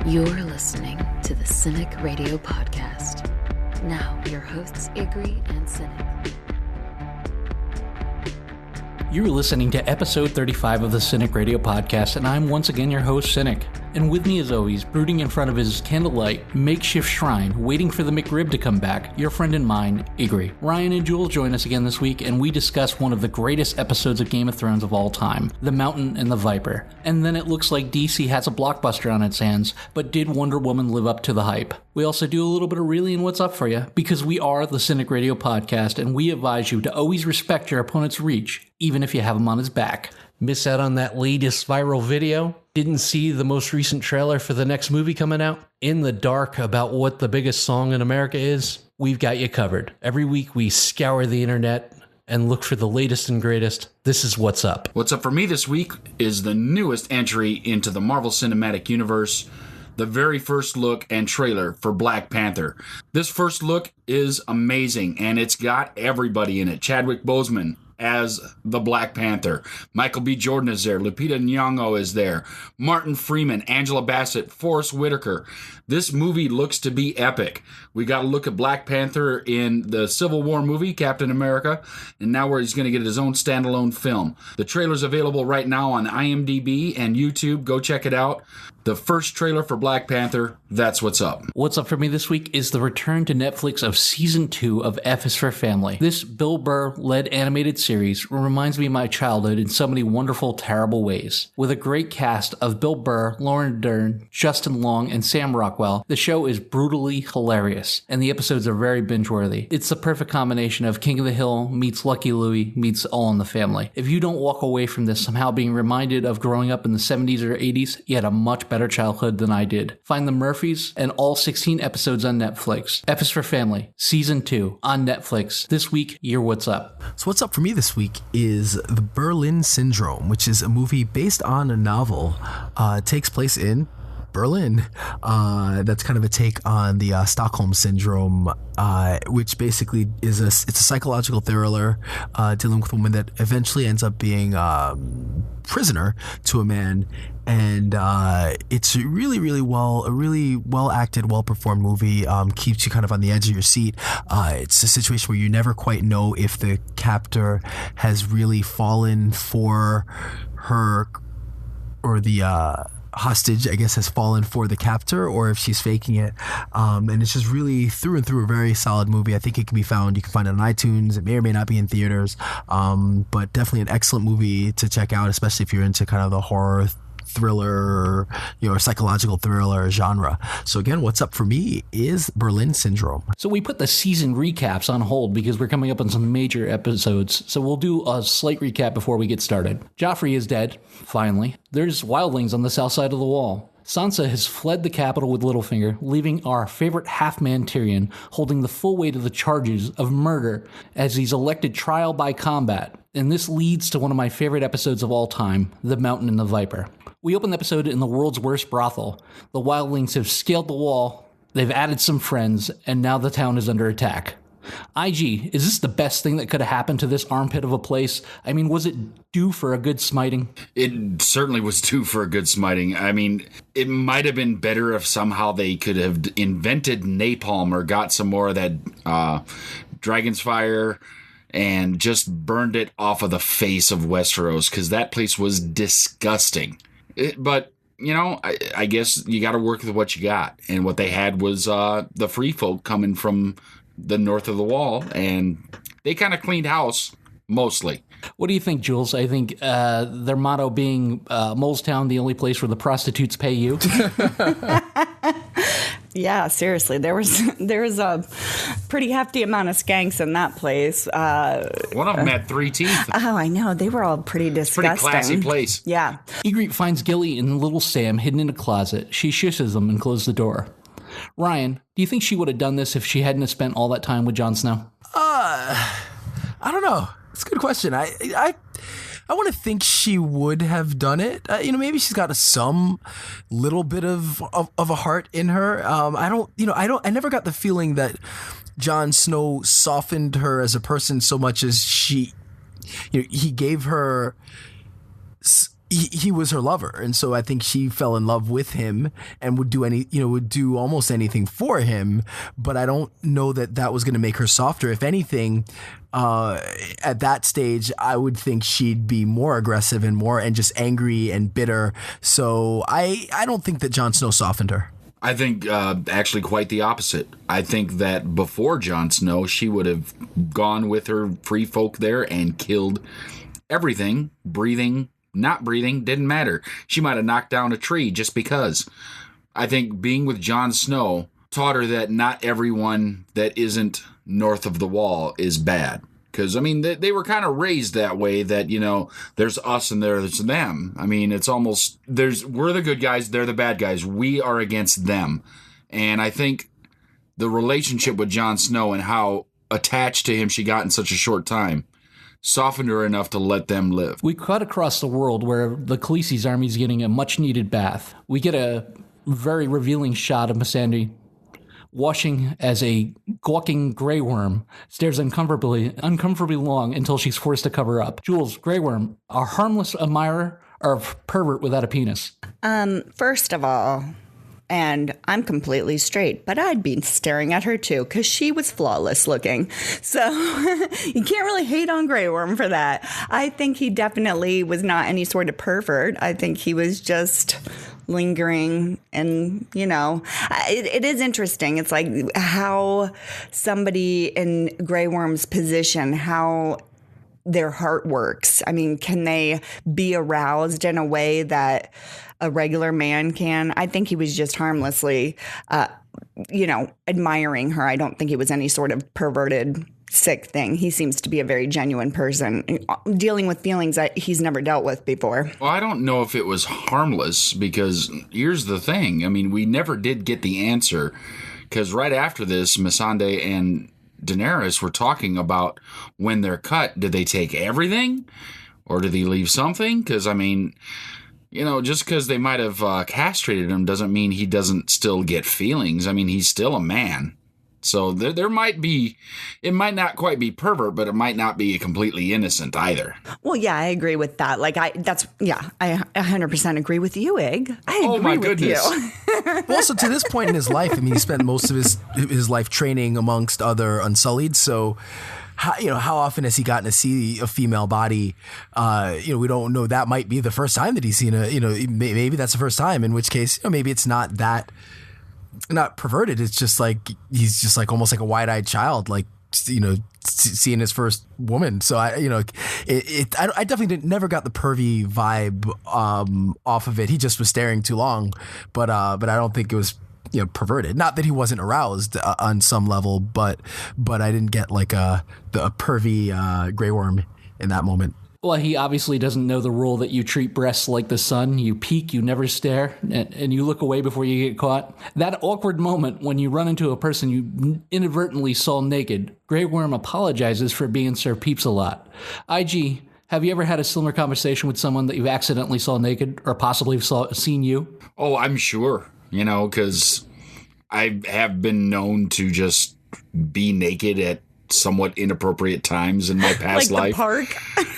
You're listening to the Cynic Radio Podcast. Now, your hosts, Igri and Cynic. You're listening to episode 35 of the Cynic Radio Podcast, and I'm once again your host, Cynic. And with me as always, brooding in front of his candlelight makeshift shrine, waiting for the McRib to come back, your friend and mine, Igri. Ryan and Jewel join us again this week, and we discuss one of the greatest episodes of Game of Thrones of all time, The Mountain and the Viper. And then it looks like DC has a blockbuster on its hands, but did Wonder Woman live up to the hype? We also do a little bit of reeling what's up for you, because we are the Cynic Radio Podcast, and we advise you to always respect your opponent's reach, even if you have him on his back. Miss out on that latest viral video? Didn't see the most recent trailer for the next movie coming out? In the dark about what the biggest song in America is? We've got you covered. Every week we scour the internet and look for the latest and greatest. This is What's Up. What's up for me this week is the newest entry into the Marvel Cinematic Universe, the very first look and trailer for Black Panther. This first look is amazing, and it's got everybody in it. Chadwick Boseman as the Black Panther. Michael B. Jordan is there. Lupita Nyong'o is there. Martin Freeman, Angela Bassett, Forrest Whitaker. This movie looks to be epic. We got to look at Black Panther in the Civil War movie, Captain America, and now where he's going to get his own standalone film. The trailer's available right now on IMDb and YouTube. Go check it out. The first trailer for Black Panther, that's what's up. What's up for me this week is the return to Netflix of Season 2 of F is for Family. This Bill Burr-led animated series reminds me of my childhood in so many wonderful, terrible ways. With a great cast of Bill Burr, Lauren Dern, Justin Long, and Sam Rockwell, the show is brutally hilarious, and the episodes are very binge-worthy. It's the perfect combination of King of the Hill meets Lucky Louie meets All in the Family. If you don't walk away from this somehow being reminded of growing up in the 70s or 80s, you had a much better childhood than I did. Find the Murphys and all 16 episodes on Netflix. F is for Family, Season 2 on Netflix. This week, you're What's Up. So what's up for me this week is The Berlin Syndrome, which is a movie based on a novel. It takes place in Berlin. That's kind of a take on the Stockholm Syndrome, which basically is it's a psychological thriller dealing with a woman that eventually ends up being prisoner to a man, and it's a really well acted, well performed movie. Keeps you kind of on the edge of your seat. It's a situation where you never quite know if the captor has really fallen for her, or the hostage, I guess, has fallen for the captor, or if she's faking it. And it's just really through and through a very solid movie. I think it can be found. You can find it on iTunes. It may or may not be in theaters, but definitely an excellent movie to check out, especially if you're into kind of the horror thriller, or psychological thriller genre. So again, what's up for me is Berlin Syndrome. So we put the season recaps on hold because we're coming up on some major episodes. So we'll do a slight recap before we get started. Joffrey is dead, finally. There's wildlings on the south side of the wall. Sansa has fled the capital with Littlefinger, leaving our favorite half-man Tyrion holding the full weight of the charges of murder as he's elected trial by combat. And this leads to one of my favorite episodes of all time, The Mountain and the Viper. We open the episode in the world's worst brothel. The wildlings have scaled the wall, they've added some friends, and now the town is under attack. IG, is this the best thing that could have happened to this armpit of a place? I mean, was it due for a good smiting? It certainly was due for a good smiting. I mean, it might have been better if somehow they could have invented napalm or got some more of that dragon's fire and just burned it off of the face of Westeros, because that place was disgusting. But, I guess you got to work with what you got. And what they had was the free folk coming from the north of the wall, and they kind of cleaned house, mostly. What do you think, Jules? I think their motto being Molestown, the only place where the prostitutes pay you. Yeah, seriously, there was a pretty hefty amount of skanks in that place. One of them had 3 teeth. Oh, I know. They were all pretty disgusting. Pretty classy place. Yeah. Ygritte finds Gilly and little Sam hidden in a closet. She shushes them and closes the door. Ryan, do you think she would have done this if she hadn't spent all that time with Jon Snow? I don't know. It's a good question. I want to think she would have done it. Maybe she's got some little bit of a heart in her. I never got the feeling that Jon Snow softened her as a person so much as he gave her he was her lover, and so I think she fell in love with him and would do almost anything for him. But I don't know that was going to make her softer. If anything, at that stage, I would think she'd be more aggressive and just angry and bitter. So I don't think that Jon Snow softened her. I think actually quite the opposite. I think that before Jon Snow, she would have gone with her free folk there and killed everything, breathing, not breathing, didn't matter. She might have knocked down a tree just because. I think being with Jon Snow taught her that not everyone that isn't north of the wall is bad. Because, I mean, they were kind of raised that way that, there's us and there's them. I mean, it's almost, we're the good guys, they're the bad guys. We are against them. And I think the relationship with Jon Snow and how attached to him she got in such a short time softened her enough to let them live. We cut across the world where the Khaleesi's army is getting a much-needed bath. We get a very revealing shot of Missandei washing as a gawking Grey Worm stares uncomfortably long until she's forced to cover up. Jules, Grey Worm, a harmless admirer or a pervert without a penis? First of all, and I'm completely straight, but I'd be staring at her too because she was flawless looking. So you can't really hate on Grey Worm for that. I think he definitely was not any sort of pervert. I think he was just lingering, and it is interesting. It's like how somebody in Grey Worm's position, how their heart works. I mean, can they be aroused in a way that a regular man can? I think he was just harmlessly admiring her. I don't think he was any sort of perverted sick thing. He seems to be a very genuine person dealing with feelings that he's never dealt with before. Well, I don't know if it was harmless, because here's the thing. I mean, we never did get the answer, because right after this, Missandei and Daenerys were talking about when they're cut, did they take everything or did they leave something? Because, I mean, just because they might have castrated him doesn't mean he doesn't still get feelings. I mean, he's still a man. So there might be, it might not quite be pervert, but it might not be completely innocent either. Well, yeah, I agree with that. Like, I 100% agree with you, Egg. I agree with you. Well, also, to this point in his life, I mean, he spent most of his life training amongst other Unsullied. So, how often has he gotten to see a female body? We don't know. That might be the first time that he's seen maybe that's the first time, in which case, maybe it's not perverted. It's just like he's just like almost like a wide-eyed child, like seeing his first woman. So I definitely never got the pervy vibe off of it. He just was staring too long, but I don't think it was perverted. Not that he wasn't aroused on some level, but I didn't get like the pervy Grey Worm in that moment. Well, he obviously doesn't know the rule that you treat breasts like the sun. You peek, you never stare, and you look away before you get caught. That awkward moment when you run into a person you inadvertently saw naked, Grey Worm apologizes for being Sir Peeps a lot. IG, have you ever had a similar conversation with someone that you accidentally saw naked or possibly seen you? Oh, I'm sure, because I have been known to just be naked at somewhat inappropriate times in my past life. Like the park?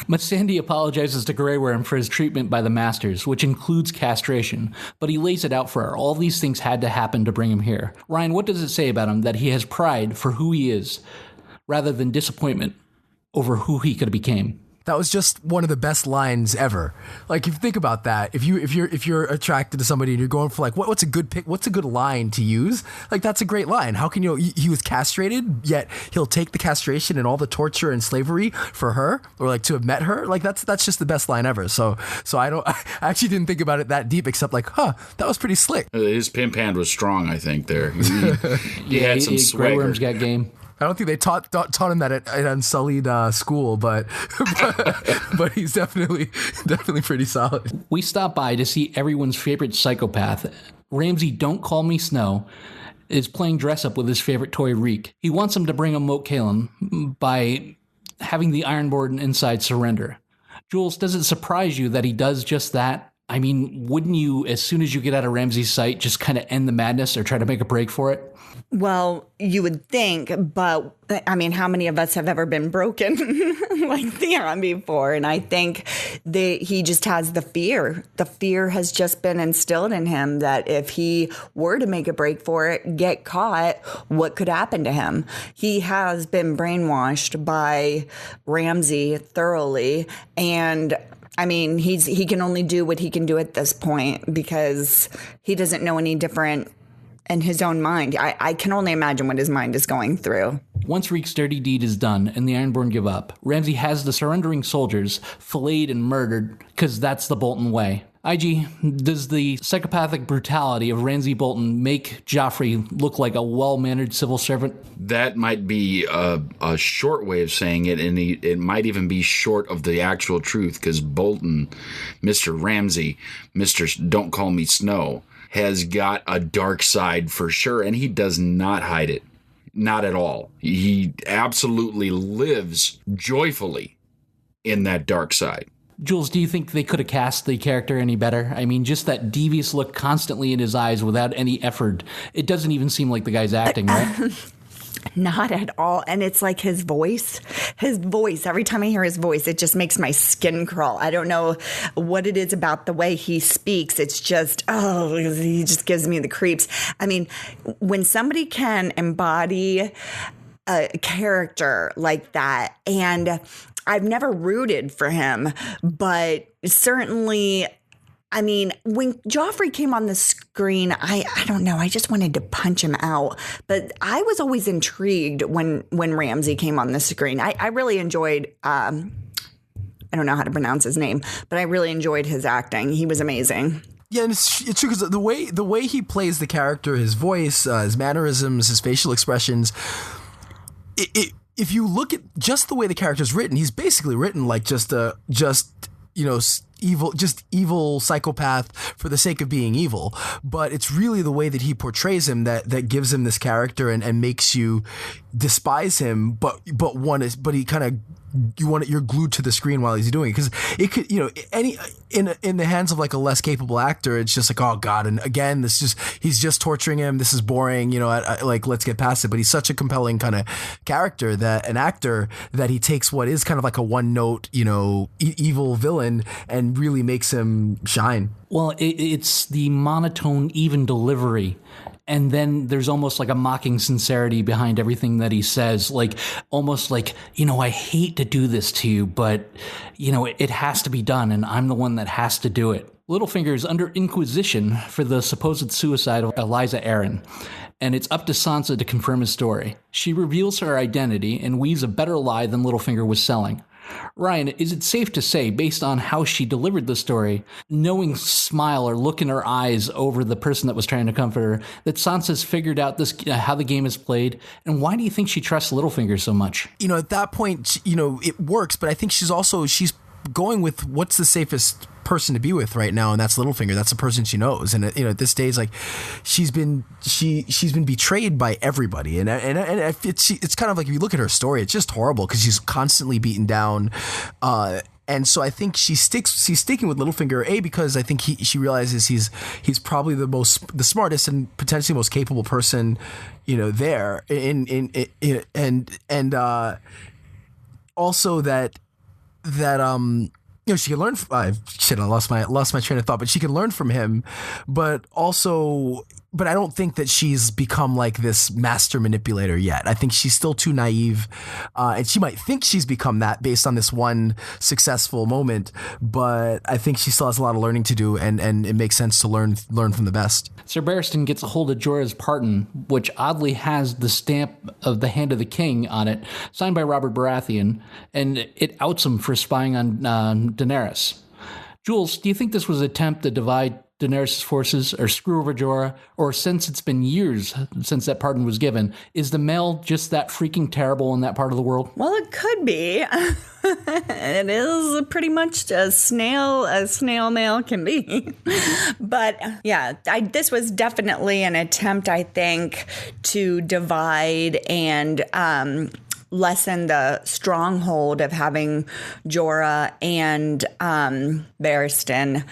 Missandei apologizes to Grey Worm for his treatment by the Masters, which includes castration, but he lays it out for her. All these things had to happen to bring him here. Ryan, what does it say about him that he has pride for who he is, rather than disappointment over who he could have became? That was just one of the best lines ever. Like, if you think about that, if you're attracted to somebody and you're going for like what's a good line to use? Like, that's a great line. How can he was castrated, yet he'll take the castration and all the torture and slavery for her, or like to have met her? Like, that's just the best line ever. So I actually didn't think about it that deep, except like, that was pretty slick. His pimp hand was strong, I think. There, he had some swagger. Grey Worm's got game. I don't think they taught him that at Unsullied school, but he's definitely pretty solid. We stop by to see everyone's favorite psychopath. Ramsay Don't Call Me Snow is playing dress up with his favorite toy, Reek. He wants him to bring him Moat Cailin by having the Ironborn inside surrender. Jules, does it surprise you that he does just that? I mean, wouldn't you, as soon as you get out of Ramsay's sight, just kind of end the madness or try to make a break for it? Well, you would think, but I mean, how many of us have ever been broken like Theon before? And I think that he just has the fear. The fear has just been instilled in him that if he were to make a break for it, get caught, what could happen to him? He has been brainwashed by Ramsay thoroughly. And I mean, he can only do what he can do at this point because he doesn't know any different in his own mind. I can only imagine what his mind is going through. Once Reek's dirty deed is done and the Ironborn give up, Ramsay has the surrendering soldiers filleted and murdered because that's the Bolton way. IG, does the psychopathic brutality of Ramsay Bolton make Joffrey look like a well-mannered civil servant? That might be a short way of saying it, and it might even be short of the actual truth, because Bolton, Mr. Ramsay, Mr. Don't Call Me Snow, has got a dark side for sure, and he does not hide it. Not at all. He absolutely lives joyfully in that dark side. Jules, do you think they could have cast the character any better? I mean, just that devious look constantly in his eyes without any effort. It doesn't even seem like the guy's acting, right? Not at all. And it's like his voice, every time I hear his voice, it just makes my skin crawl. I don't know what it is about the way he speaks. It's just, he just gives me the creeps. I mean, when somebody can embody a character like that, and I've never rooted for him, but certainly, I mean, when Joffrey came on the screen, I don't know, I just wanted to punch him out. But I was always intrigued when Ramsay came on the screen. I really enjoyed, I don't know how to pronounce his name, but I really enjoyed his acting. He was amazing. Yeah, and it's true because the way he plays the character, his voice, his mannerisms, his facial expressions, if you look at just the way the character's written, he's basically written like evil psychopath for the sake of being evil. But it's really the way that he portrays him that gives him this character and makes you despise him. But he kind of, you're glued to the screen while he's doing it, because it could, in the hands of like a less capable actor, it's just like, oh God, and again, he's just torturing him. This is boring, like, let's get past it. But he's such a compelling kind of character, that an actor, that he takes what is kind of like a one note, evil villain and really makes him shine. Well, it's the monotone, even delivery. And then there's almost like a mocking sincerity behind everything that he says, like almost like, I hate to do this to you, but, it has to be done, and I'm the one that has to do it. Littlefinger is under inquisition for the supposed suicide of Eliza Arryn, and it's up to Sansa to confirm his story. She reveals her identity and weaves a better lie than Littlefinger was selling. Ryan, is it safe to say, based on how she delivered the story, knowing smile or look in her eyes over the person that was trying to comfort her, that Sansa's figured out this how the game is played? And why do you think she trusts Littlefinger so much? At that point, it works, but I think she's going with what's the safest person to be with right now, and that's Littlefinger. That's the person she knows, and at this stage, like, she's been betrayed by everybody, and it's kind of like, if you look at her story, it's just horrible because she's constantly beaten down, and so I think she's sticking with Littlefinger, because I think she realizes he's probably the smartest and potentially most capable person, there, and also that she can learn from, I lost my train of thought, but she can learn from him, but I don't think that she's become like this master manipulator yet. I think she's still too naive, and she might think she's become that based on this one successful moment, but I think she still has a lot of learning to do, and it makes sense to learn from the best. Sir Barristan gets a hold of Jorah's pardon, which oddly has the stamp of the Hand of the King on it, signed by Robert Baratheon, and it outs him for spying on Daenerys. Jules, do you think this was an attempt to divide Daenerys' forces, or screw over Jorah, or since it's been years since that pardon was given, is the mail just that freaking terrible in that part of the world? Well, it could be. It is pretty much as snail mail can be. But yeah, this was definitely an attempt, I think, to divide and lessen the stronghold of having Jorah and Barristan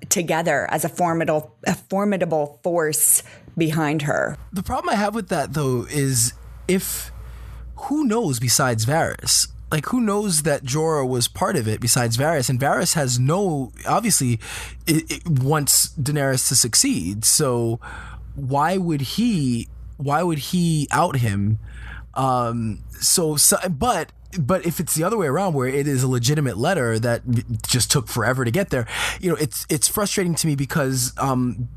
together as a formidable force behind her. The problem I have with that, though, is who knows besides Varys? Like, who knows that Jorah was part of it besides Varys? And Varys has obviously, it wants Daenerys to succeed. So why would he out him? But if it's the other way around, where it is a legitimate letter that just took forever to get there, it's frustrating to me because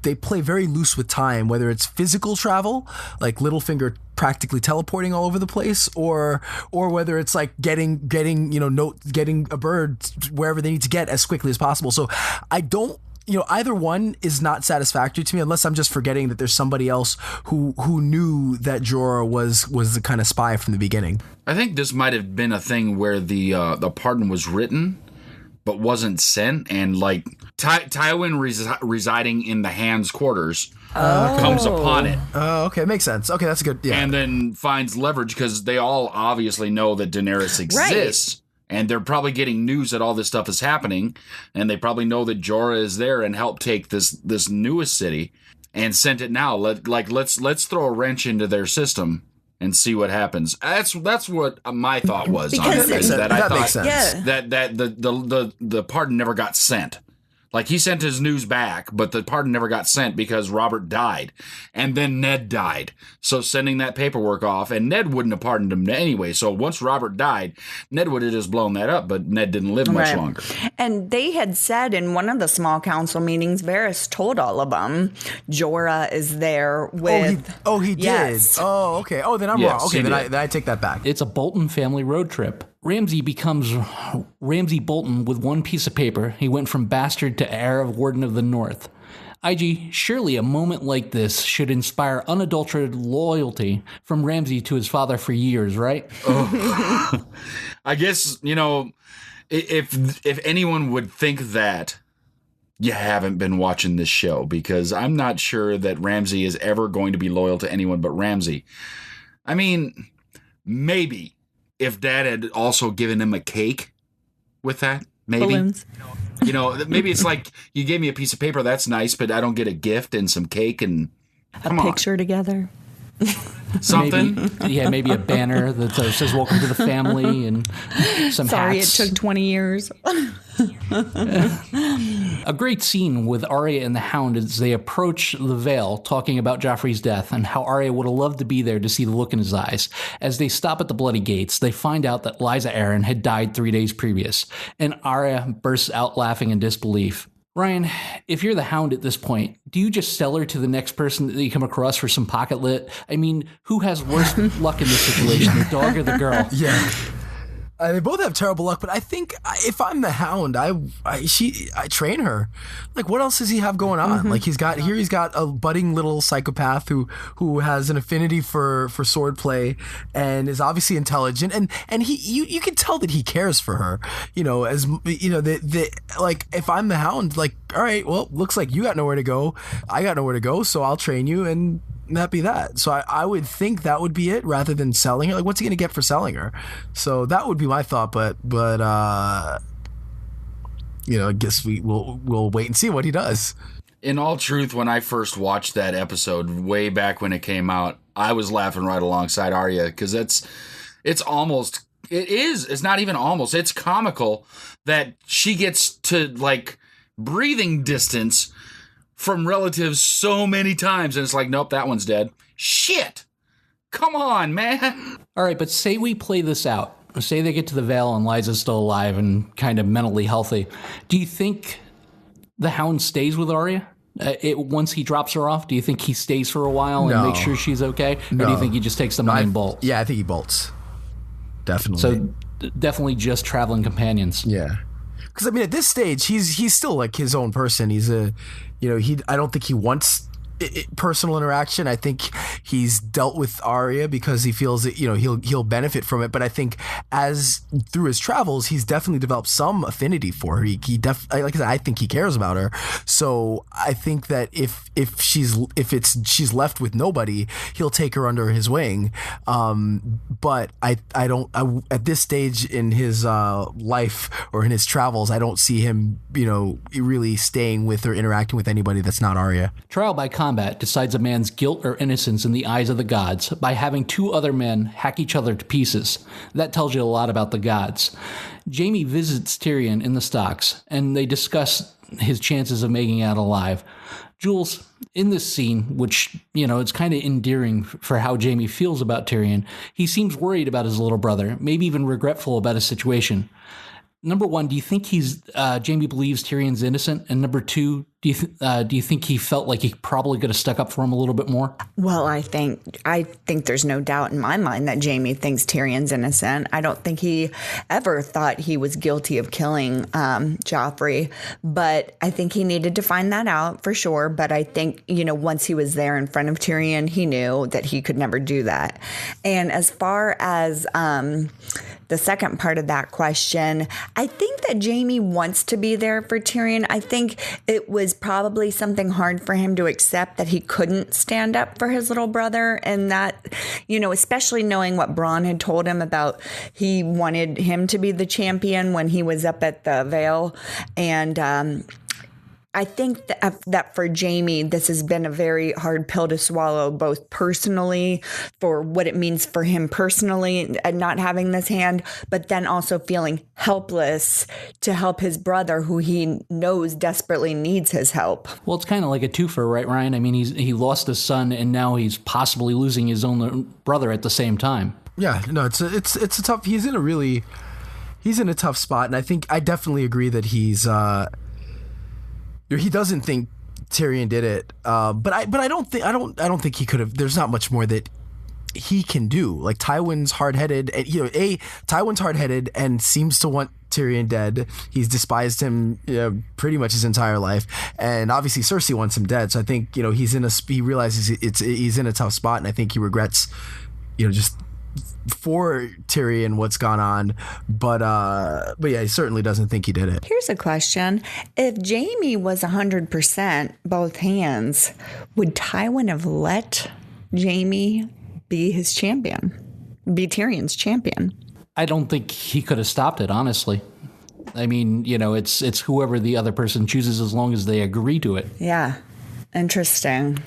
they play very loose with time, whether it's physical travel, like Littlefinger practically teleporting all over the place, or whether it's like getting a bird wherever they need to get as quickly as possible. So I don't. Either one is not satisfactory to me, unless I'm just forgetting that there's somebody else who knew that Jorah was the kind of spy from the beginning. I think this might have been a thing where the pardon was written but wasn't sent, and like Tywin residing in the Hand's quarters comes upon it. Oh, okay, makes sense. Okay, that's good. Yeah, and then finds leverage because they all obviously know that Daenerys exists. Right. And they're probably getting news that all this stuff is happening, and they probably know that Jorah is there and helped take this newest city and sent it now. Let's throw a wrench into their system and see what happens. That's what my thought was. Because on it, that makes sense. Yeah. That the pardon never got sent. Like, he sent his news back, but the pardon never got sent because Robert died. And then Ned died. So sending that paperwork off, and Ned wouldn't have pardoned him anyway. So once Robert died, Ned would have just blown that up, but Ned didn't live much longer. And they had said in one of the small council meetings, Varys told all of them, Jorah is there with... He did? Yes. Oh, okay. Oh, then I'm wrong. Okay, then I take that back. It's a Bolton family road trip. Ramsay becomes Ramsay Bolton with one piece of paper. He went from bastard to heir of Warden of the North. IG, surely a moment like this should inspire unadulterated loyalty from Ramsay to his father for years, right? Oh. I guess, if anyone would think that, you haven't been watching this show, because I'm not sure that Ramsay is ever going to be loyal to anyone but Ramsay. I mean, maybe. If Dad had also given him a cake with that, maybe. Balloons. Maybe it's like, you gave me a piece of paper, that's nice, but I don't get a gift and some cake and a picture together. Something. Maybe a banner that says "Welcome to the family" and some Sorry, hats. it took 20 years. A great scene with Arya and the Hound as they approach the Vale, talking about Joffrey's death and how Arya would have loved to be there to see the look in his eyes. As they stop at the Bloody Gates, they find out that Lysa Arryn had died 3 days previous, and Arya bursts out laughing in disbelief. Ryan, if you're the Hound at this point, do you just sell her to the next person that you come across for some pocket lit? I mean, who has worse luck in this situation, the dog or the girl? Yeah. They both have terrible luck, but I think if I'm the Hound, I train her. Like, what else does he have going on? Mm-hmm. Like, he's got a budding little psychopath who has an affinity for swordplay and is obviously intelligent, and you can tell that he cares for her. Like, if I'm the Hound, like, all right, well, looks like you got nowhere to go, I got nowhere to go, so I'll train you and that be that. So I would think that would be it, rather than selling her. Like, what's he going to get for selling her? So that would be my thought. But I guess we'll wait and see what he does. In all truth, when I first watched that episode way back when it came out, I was laughing right alongside Arya, because it's not even almost, it's comical that she gets to, like, breathing distance from relatives so many times, and it's like, nope, that one's dead. Shit! Come on, man! All right, but say we play this out. Say they get to the Vale and Lysa's still alive and kind of mentally healthy. Do you think the Hound stays with Arya? Once he drops her off, do you think he stays for a while and makes sure she's okay? Or do you think he just takes the money and bolts? Yeah, I think he bolts. Definitely. So definitely just traveling companions. Yeah. Because, I mean, at this stage, he's still like his own person. He's I don't think he wants personal interaction. I think he's dealt with Arya because he feels that, he'll benefit from it. But I think as through his travels, he's definitely developed some affinity for her. Like I said, I think he cares about her. So I think that if she's left with nobody, he'll take her under his wing. But I at this stage in his life or in his travels, I don't see him, really staying with or interacting with anybody that's not Arya. Trial by combat decides a man's guilt or innocence in the eyes of the gods by having two other men hack each other to pieces. That tells you a lot about the gods. Jaime visits Tyrion in the stocks, and they discuss his chances of making out alive. Jules, in this scene, which, it's kind of endearing for how Jaime feels about Tyrion, he seems worried about his little brother, maybe even regretful about his situation. Number one, do you think Jaime believes Tyrion's innocent? And number two, do you think he felt like he probably could have stuck up for him a little bit more? Well, I think there's no doubt in my mind that Jaime thinks Tyrion's innocent. I don't think he ever thought he was guilty of killing Joffrey, but I think he needed to find that out for sure. But I think, once he was there in front of Tyrion, he knew that he could never do that. And as far as the second part of that question, I think that Jaime wants to be there for Tyrion. I think it was probably something hard for him to accept that he couldn't stand up for his little brother, and that, especially knowing what Bronn had told him about he wanted him to be the champion when he was up at the Vale. And I think that for Jaime, this has been a very hard pill to swallow, both personally for what it means for him personally and not having this hand, but then also feeling helpless to help his brother, who he knows desperately needs his help. Well, it's kind of like a twofer, right, Ryan? I mean, he lost his son, and now he's possibly losing his own brother at the same time. Yeah, no, it's a tough. He's in a tough spot, and I definitely agree that he doesn't think Tyrion did it, but I don't think he could have. There's not much more that he can do. Like Tywin's hard-headed, and Tywin's hard-headed and seems to want Tyrion dead. He's despised him pretty much his entire life, and obviously Cersei wants him dead. So I think he realizes he's in a tough spot, and I think he regrets just for Tyrion what's gone on, but yeah, he certainly doesn't think he did it. Here's a question: if Jaime was 100% both hands, would Tywin have let Jaime be his champion, be Tyrion's champion? I don't think he could have stopped it, honestly. I mean, it's whoever the other person chooses, as long as they agree to it. Yeah, interesting.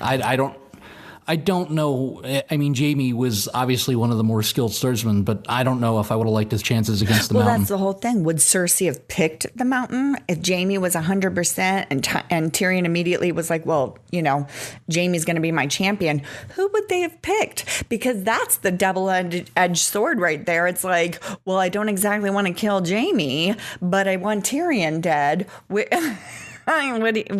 I don't know. I mean, Jaime was obviously one of the more skilled swordsmen, but I don't know if I would have liked his chances against the Mountain. Well, that's the whole thing. Would Cersei have picked the Mountain if Jaime was 100% and Tyrion immediately was like, well, Jaime's going to be my champion? Who would they have picked? Because that's the double-edged sword right there. It's like, well, I don't exactly want to kill Jaime, but I want Tyrion dead. What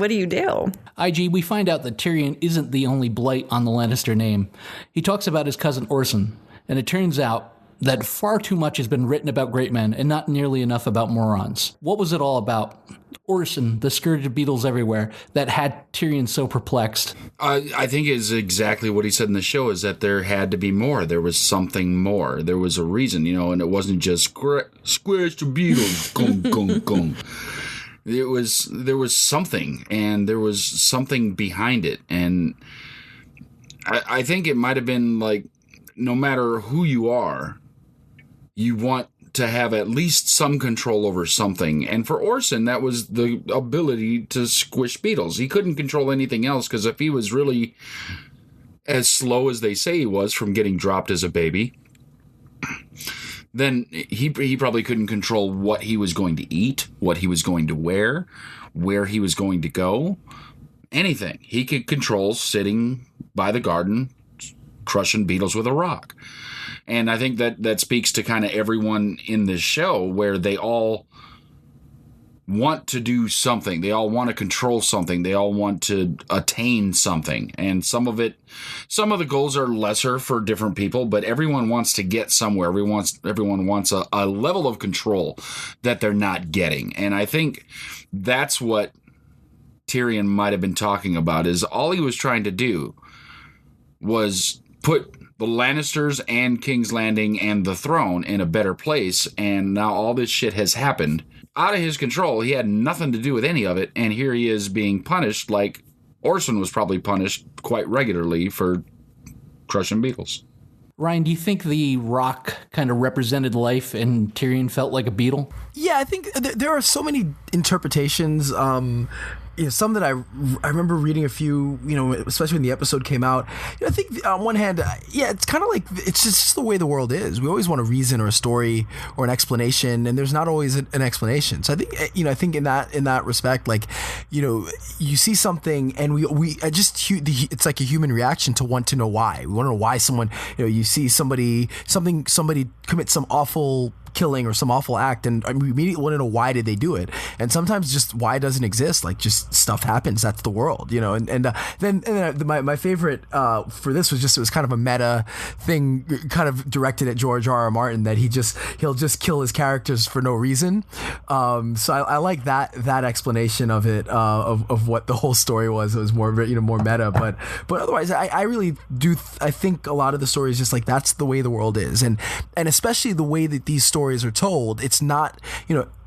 do you do? IG, we find out that Tyrion isn't the only blight on the Lannister name. He talks about his cousin Orson, and it turns out that far too much has been written about great men and not nearly enough about morons. What was it all about? Orson, the scourge of beetles everywhere, that had Tyrion so perplexed. I think is exactly what he said in the show, is that there had to be more. There was something more. There was a reason, and it wasn't just squish the beetles, gum, gum, gum. There was something, and there was something behind it. And I think it might have been like, no matter who you are, you want to have at least some control over something. And for Orson, that was the ability to squish beetles. He couldn't control anything else, because if he was really as slow as they say he was from getting dropped as a baby, then he probably couldn't control what he was going to eat, what he was going to wear, where he was going to go, anything. He could control sitting by the garden, crushing beetles with a rock. And I think that speaks to kind of everyone in this show, where they all want to do something. They all want to control something. They all want to attain something. And some of the goals are lesser for different people, but everyone wants to get somewhere. Everyone wants a level of control that they're not getting. And I think that's what Tyrion might have been talking about is all he was trying to do was put the Lannisters and King's Landing and the throne in a better place, and now all this shit has happened. Out of his control, he had nothing to do with any of it, and here he is being punished like Orson was probably punished quite regularly for crushing beetles. Ryan, do you think the rock kind of represented life and Tyrion felt like a beetle? Yeah, I think there are so many interpretations. Some that I remember reading a few, especially when the episode came out. I think on one hand, it's kind of like it's just the way the world is. We always want a reason or a story or an explanation, and there's not always an explanation. So I think in that respect, like, you see something, and it's like a human reaction to want to know why. We want to know why someone, you see somebody commit some awful killing or some awful act, and we immediately want to know why did they do it. And sometimes just why doesn't exist, like just stuff happens. That's the world, then my favorite for this was it was kind of a meta thing, kind of directed at George R.R. Martin, that he'll just kill his characters for no reason. So I like that explanation of it, of what the whole story was. It was more meta, but otherwise I really do. I think a lot of the stories just like that's the way the world is, and especially the way that these stories are told. It's not,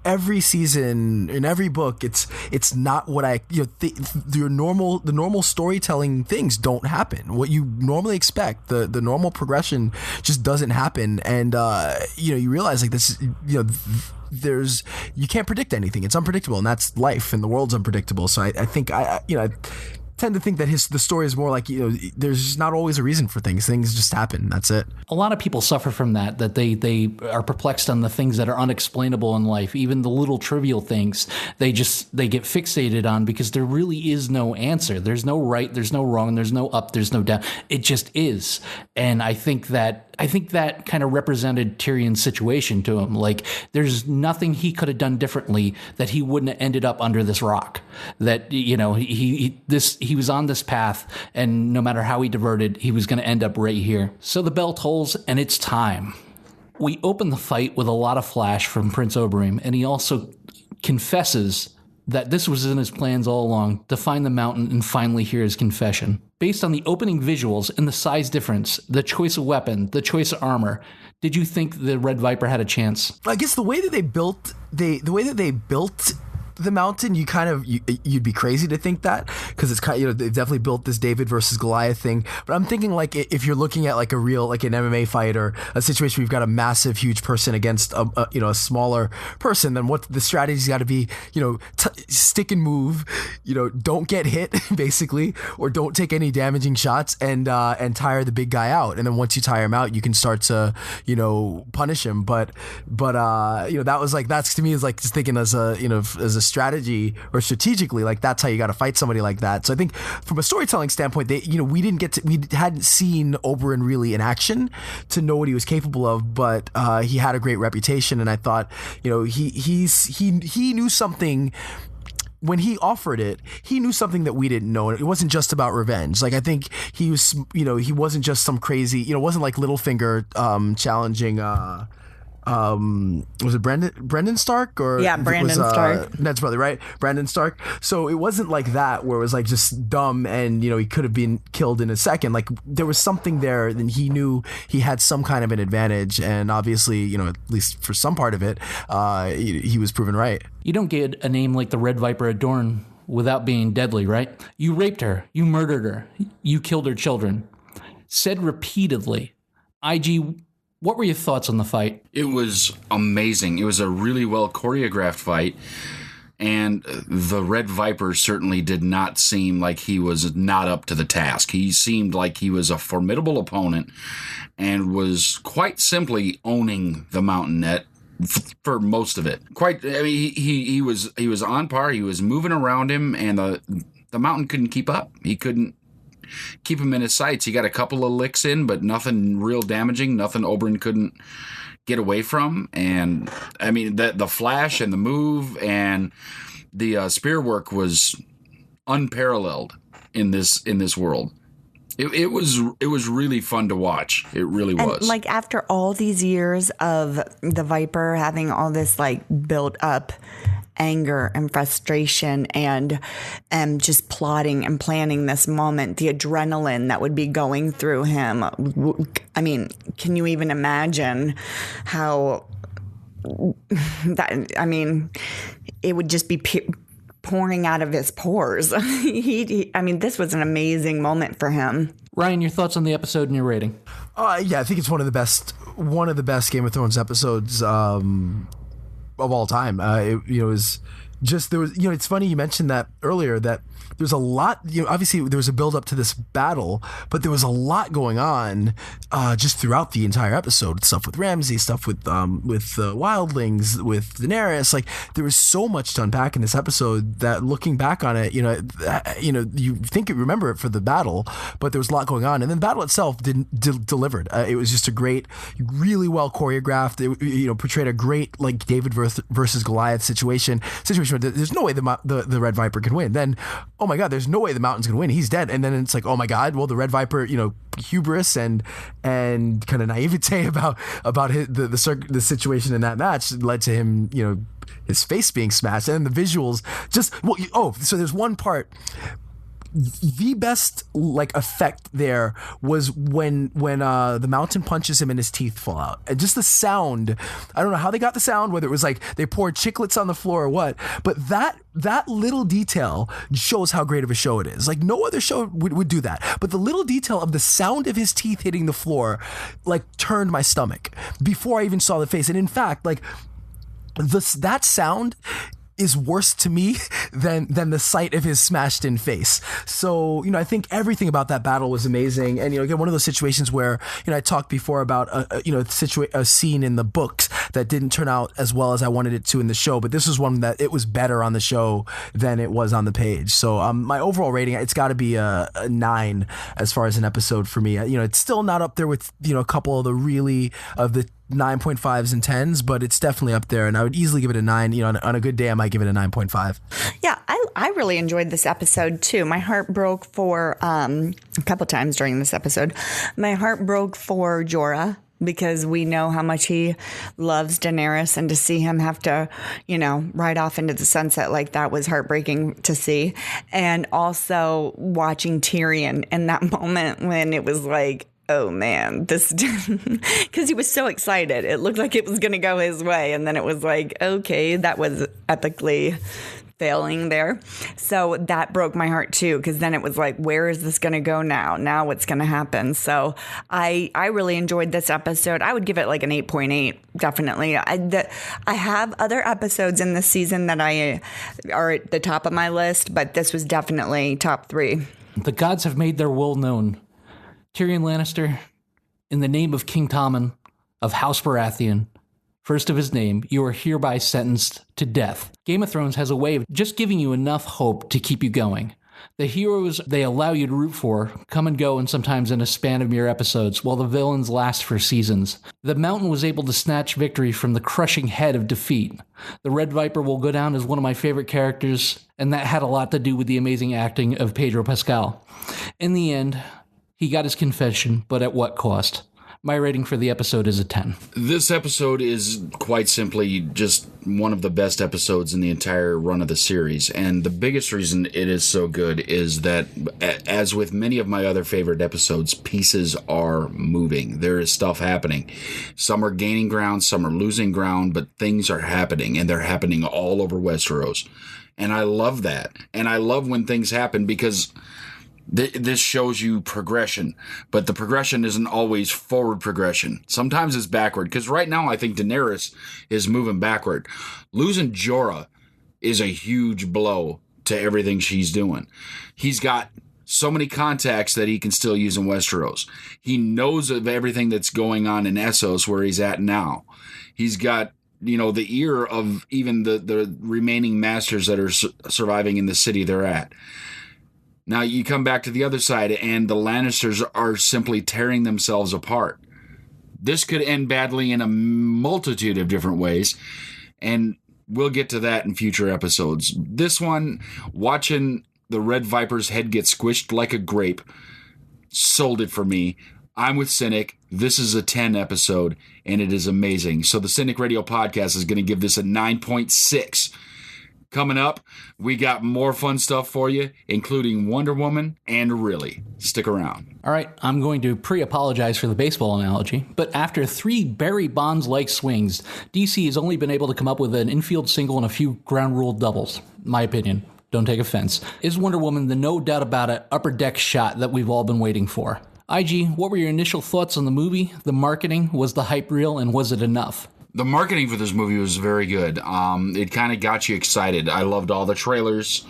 every season in every book, it's not what the normal storytelling things don't happen. What you normally expect, the normal progression just doesn't happen, and you realize like this, you can't predict anything. It's unpredictable, and that's life, and the world's unpredictable. So I think I tend to think that the story is more like, there's not always a reason for things. Things just happen. That's it. A lot of people suffer from that they are perplexed on the things that are unexplainable in life. Even the little trivial things, they get fixated on because there really is no answer. There's no right, there's no wrong, there's no up, there's no down. It just is. And I think that kind of represented Tyrion's situation to him. Like, there's nothing he could have done differently that he wouldn't have ended up under this rock. That, he was on this path, and no matter how he diverted, he was going to end up right here. So the bell tolls, and it's time. We open the fight with a lot of flash from Prince Oberyn, and he also confesses that this was in his plans all along, to find the mountain and finally hear his confession. Based on the opening visuals and the size difference, the choice of weapon, the choice of armor, did you think the Red Viper had a chance? I guess the way that they built the mountain, you'd be crazy to think that, because it's kind of, they've definitely built this David versus Goliath thing. But I'm thinking, like, if you're looking at like a real, like an MMA fight or a situation where you've got a massive, huge person against a smaller person, then what the strategy's got to be, stick and move, don't get hit basically, or don't take any damaging shots, and tire the big guy out. And then once you tire him out, you can start to punish him. But that was like, that's to me is like just thinking as a strategy or strategically, like that's how you got to fight somebody like that. So I think from a storytelling standpoint, we hadn't seen Oberyn really in action to know what he was capable of, but he had a great reputation, and I thought he knew something. When he offered it, he knew something that we didn't know. It wasn't just about revenge. Like, I think he was, he wasn't just some crazy, it wasn't like Littlefinger challenging was it Brendan Stark, or Brandon Stark, Ned's brother, right? Brandon Stark. So it wasn't like that where it was like just dumb and he could have been killed in a second. Like, there was something there, and he knew he had some kind of an advantage, and obviously at least for some part of it, he was proven right. You don't get a name like the Red Viper of Dorne without being deadly, right? You raped her, you murdered her, you killed her children. Said repeatedly. IG, what were your thoughts on the fight? It was amazing. It was a really well choreographed fight. And the Red Viper certainly did not seem like he was not up to the task. He seemed like he was a formidable opponent and was quite simply owning the Mountain Net for most of it. He was on par. He was moving around him, and the Mountain couldn't keep up. He couldn't keep him in his sights. He got a couple of licks in, but nothing real damaging, nothing Oberyn couldn't get away from. And I mean, the flash and the move and the spear work was unparalleled in this world. It was really fun to watch. It really was. And like after all these years of the Viper having all this like built up anger and frustration and just plotting and planning this moment, the adrenaline that would be going through him. I mean, can you even imagine how that, I mean, it would just be pouring out of his pores. I mean, this was an amazing moment for him. Ryan, your thoughts on the episode and your rating? Yeah, I think it's one of the best Game of Thrones episodes of all time. It was just, there was, it's funny you mentioned that earlier, that there's a lot, obviously there was a build up to this battle, but there was a lot going on just throughout the entire episode. Stuff with Ramsay, stuff with the wildlings, with Daenerys. Like, there was so much to unpack in this episode that, looking back on it, you think you remember it for the battle, but there was a lot going on, and then the battle itself delivered. It was just a great, really well choreographed. It portrayed a great like David versus Goliath situation. There's no way the Red Viper can win. Then, oh my God, there's no way the Mountain's gonna win. He's dead. And then it's like, oh my God, well, the Red Viper, hubris and kind of naivete about the situation in that match led to him, his face being smashed, and then the visuals so there's one part. The best like effect there was when the Mountain punches him and his teeth fall out. And just the sound, I don't know how they got the sound, whether it was like they poured chiclets on the floor or what, but that little detail shows how great of a show it is. Like, no other show would do that. But the little detail of the sound of his teeth hitting the floor like turned my stomach before I even saw the face. And in fact, like that sound is worse to me than the sight of his smashed in face. So, I think everything about that battle was amazing. And, again, one of those situations where, I talked before about, a scene in the books that didn't turn out as well as I wanted it to in the show. But this was one that it was better on the show than it was on the page. So my overall rating, it's got to be a 9 as far as an episode for me. It's still not up there with, a couple of the 9.5s and 10s, but it's definitely up there, and I would easily give it a 9. On a good day I might give it a 9.5. Yeah, I really enjoyed this episode too. My heart broke for a couple times during this episode. My heart broke for Jorah, because we know how much he loves Daenerys, and to see him have to, ride off into the sunset like that was heartbreaking to see. And also watching Tyrion in that moment when it was like, oh man, this, because he was so excited. It looked like it was going to go his way. And then it was like, okay, that was epically failing there. So that broke my heart too, because then it was like, where is this going to go now? Now what's going to happen? So I really enjoyed this episode. I would give it like an 8.8, definitely. I have other episodes in this season that are at the top of my list, but this was definitely top 3. The gods have made their will known. Tyrion Lannister, in the name of King Tommen of House Baratheon, first of his name, you are hereby sentenced to death. Game of Thrones has a way of just giving you enough hope to keep you going. The heroes they allow you to root for come and go, and sometimes in a span of mere episodes, while the villains last for seasons. The Mountain was able to snatch victory from the crushing head of defeat. The Red Viper will go down as one of my favorite characters, and that had a lot to do with the amazing acting of Pedro Pascal. In the end, he got his confession, but at what cost? My rating for the episode is a 10. This episode is quite simply just one of the best episodes in the entire run of the series. And the biggest reason it is so good is that, as with many of my other favorite episodes, pieces are moving. There is stuff happening. Some are gaining ground, some are losing ground, but things are happening, and they're happening all over Westeros. And I love that. And I love when things happen, because this shows you progression, but the progression isn't always forward progression. Sometimes it's backward, because right now I think Daenerys is moving backward. Losing Jorah is a huge blow to everything she's doing. He's got so many contacts that he can still use in Westeros. He knows of everything that's going on in Essos, where he's at now. He's got the ear of even the remaining masters that are surviving in the city they're at. Now you come back to the other side, and the Lannisters are simply tearing themselves apart. This could end badly in a multitude of different ways, and we'll get to that in future episodes. This one, watching the Red Viper's head get squished like a grape, sold it for me. I'm with Cynic. This is a 10 episode, and it is amazing. So the Cynic Radio Podcast is going to give this a 9.6. Coming up, we got more fun stuff for you, including Wonder Woman and Really. Stick around. All right, I'm going to pre-apologize for the baseball analogy, but after 3 Barry Bonds-like swings, DC has only been able to come up with an infield single and a few ground rule doubles. My opinion. Don't take offense. Is Wonder Woman the no doubt about it upper deck shot that we've all been waiting for? IG, what were your initial thoughts on the movie, the marketing, was the hype real, and was it enough? The marketing for this movie was very good. It kind of got you excited. I loved all the trailers.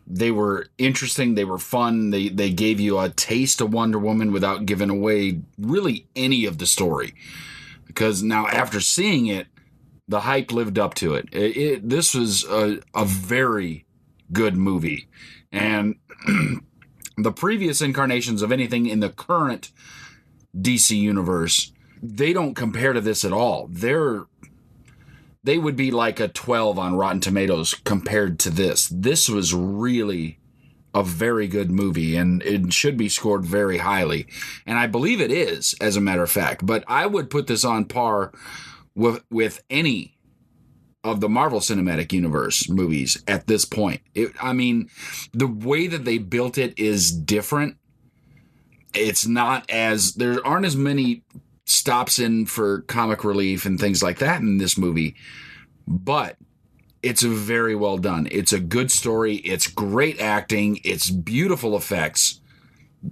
They were interesting. They were fun. They gave you a taste of Wonder Woman without giving away really any of the story. Because now after seeing it, the hype lived up to it. This was a very good movie. And the previous incarnations of anything in the current DC universe, they don't compare to this at all. They would be like a 12 on Rotten Tomatoes compared to this. This was really a very good movie, and it should be scored very highly. And I believe it is, as a matter of fact. But I would put this on par with any of the Marvel Cinematic Universe movies at this point. I mean, the way that they built it is different. There aren't as many stops in for comic relief and things like that in this movie, but it's very well done. It's a good story. It's great acting. It's beautiful effects.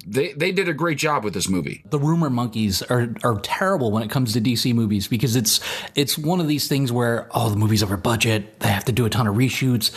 They did a great job with this movie. The rumor monkeys are terrible when it comes to DC movies because it's one of these things where, the movie's over budget. They have to do a ton of reshoots.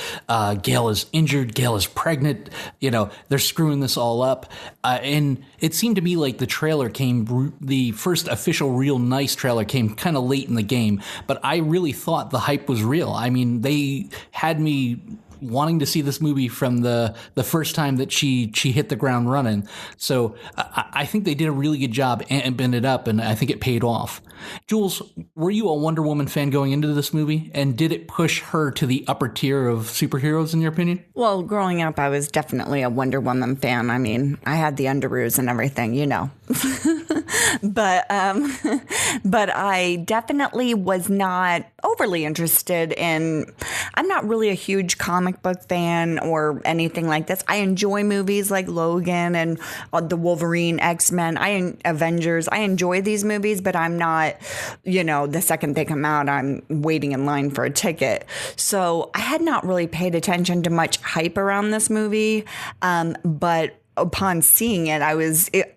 Gale is injured. Gale is pregnant. They're screwing this all up. And it seemed to me like the first official real nice trailer came kind of late in the game. But I really thought the hype was real. I mean, they had me wanting to see this movie from the first time that she hit the ground running. So I think they did a really good job amping it up, and I think it paid off. Jules, were you a Wonder Woman fan going into this movie? And did it push her to the upper tier of superheroes, in your opinion? Well, growing up, I was definitely a Wonder Woman fan. I mean, I had the underoos and everything, But I definitely was not overly interested in. I'm not really a huge comic book fan or anything like this. I enjoy movies like Logan and the Wolverine, X-Men, Avengers. I enjoy these movies, but I'm not, the second they come out, I'm waiting in line for a ticket. So I had not really paid attention to much hype around this movie, but upon seeing it,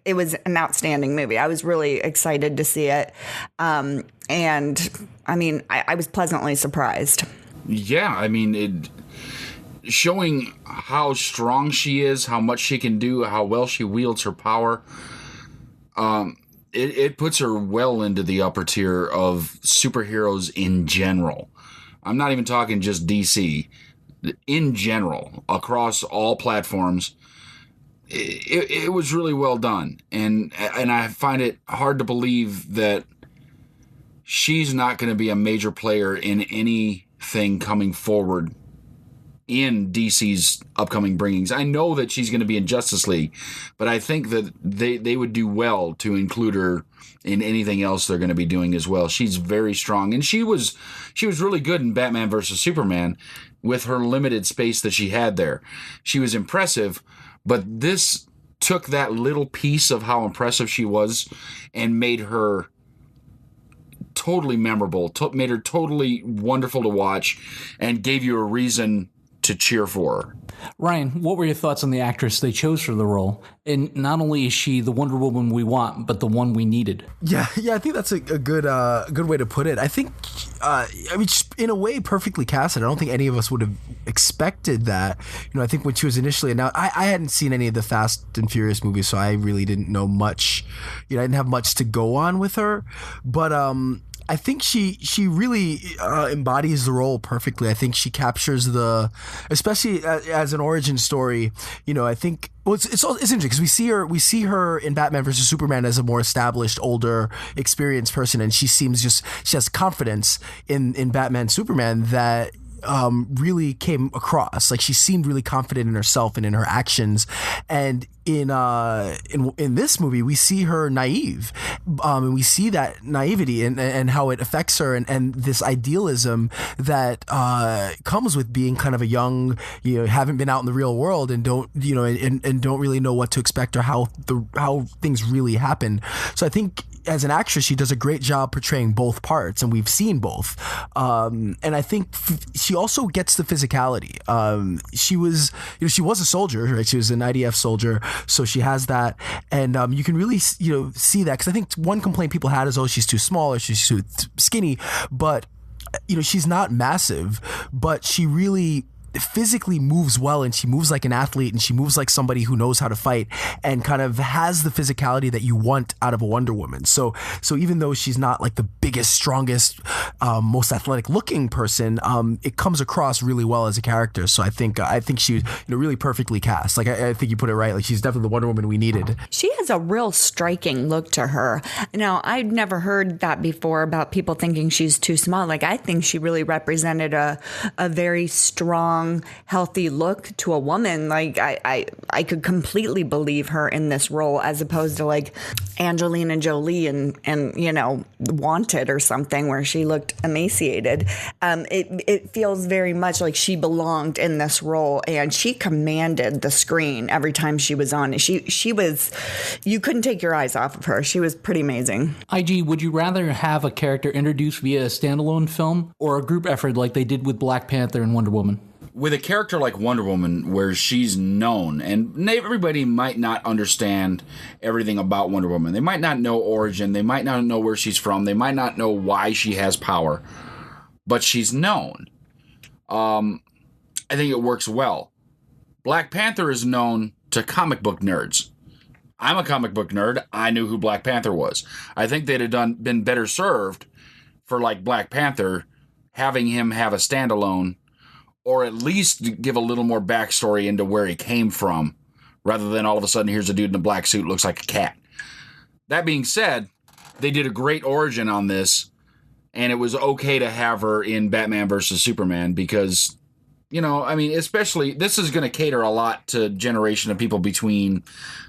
it was an outstanding movie. I was really excited to see it. And I mean, I was pleasantly surprised. Yeah, I mean, showing how strong she is, how much she can do, how well she wields her power, it puts her well into the upper tier of superheroes in general. I'm not even talking just DC. In general, across all platforms, it was really well done, and I find it hard to believe that she's not going to be a major player in anything coming forward in DC's upcoming bringings. I know that she's going to be in Justice League, but I think that they would do well to include her in anything else they're going to be doing as well. She's very strong, and she was really good in Batman vs. Superman with her limited space that she had there. She was impressive. But this took that little piece of how impressive she was and made her totally memorable, made her totally wonderful to watch, and gave you a reason to cheer for her. Ryan, what were your thoughts on the actress they chose for the role? And not only is she the Wonder Woman we want, but the one we needed. Yeah, I think that's a good way to put it. I think, in a way, perfectly casted. I don't think any of us would have expected that. I think when she was initially announced, I hadn't seen any of the Fast and Furious movies, so I really didn't know much. I didn't have much to go on with her, but I think she really embodies the role perfectly. I think she captures especially as an origin story. I think it's interesting because we see her in Batman vs. Superman as a more established, older, experienced person, and she has confidence in Batman Superman that really came across. Like, she seemed really confident in herself and in her actions. And in this movie, we see her naive, and we see that naivety and how it affects her, and this idealism that comes with being kind of a young, haven't been out in the real world and don't, and don't really know what to expect or how things really happen. So I think as an actress, she does a great job portraying both parts, and we've seen both. And I think she also gets the physicality. She was a soldier, right? She was an IDF soldier, so she has that, and you can really, see that, because I think one complaint people had is, oh, she's too small or she's too skinny, but she's not massive, but she really physically moves well, and she moves like an athlete, and she moves like somebody who knows how to fight and kind of has the physicality that you want out of a Wonder Woman. So even though she's not like the biggest, strongest, most athletic looking person, it comes across really well as a character. So I think she really perfectly cast. Like, I think you put it right. Like, she's definitely the Wonder Woman we needed. She has a real striking look to her. Now, I'd never heard that before about people thinking she's too small. Like, I think she really represented a very strong, healthy look to a woman. Like, I could completely believe her in this role, as opposed to like Angelina Jolie and Wanted or something, where she looked emaciated. It feels very much like she belonged in this role, and she commanded the screen every time she was on. She was, you couldn't take your eyes off of her. She was pretty amazing. IG, would you rather have a character introduced via a standalone film or a group effort like they did with Black Panther and Wonder Woman? With a character like Wonder Woman, where she's known, and everybody might not understand everything about Wonder Woman. They might not know origin. They might not know where she's from. They might not know why she has power. But she's known. I think it works well. Black Panther is known to comic book nerds. I'm a comic book nerd. I knew who Black Panther was. I think they'd have been better served for, like, Black Panther, having him have a standalone, or at least give a little more backstory into where he came from, rather than all of a sudden, here's a dude in a black suit, looks like a cat. That being said, they did a great origin on this, and it was okay to have her in Batman vs. Superman, because, especially, this is going to cater a lot to a generation of people between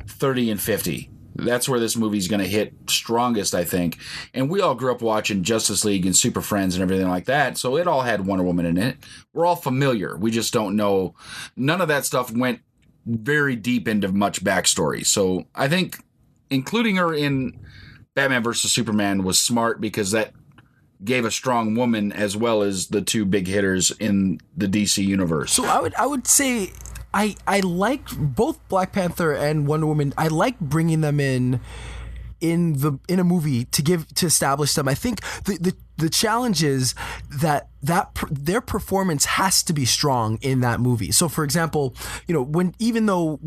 30 and 50. That's where this movie's going to hit strongest, I think. And we all grew up watching Justice League and Super Friends and everything like that, so it all had Wonder Woman in it. We're all familiar. We just don't know. None of that stuff went very deep into much backstory. So I think including her in Batman vs. Superman was smart, because that gave a strong woman as well as the two big hitters in the DC universe. So I would say I like both Black Panther and Wonder Woman. I like bringing them in a movie to establish them. I think the challenge is that their performance has to be strong in that movie. So, for example, even though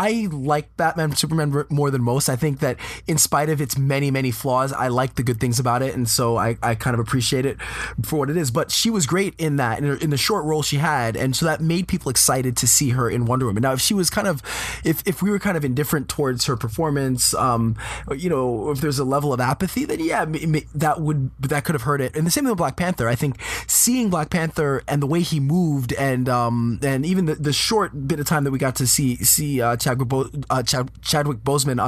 I like Batman Superman more than most, I think that in spite of its many, many flaws, I like the good things about it, and so I kind of appreciate it for what it is. But she was great in that, in the short role she had, and so that made people excited to see her in Wonder Woman. Now, if she was if we were kind of indifferent towards her performance, if there's a level of apathy, then yeah, that could have hurt it. And the same thing with Black Panther. I think seeing Black Panther and the way he moved, and even the short bit of time that we got to see Chadwick Boseman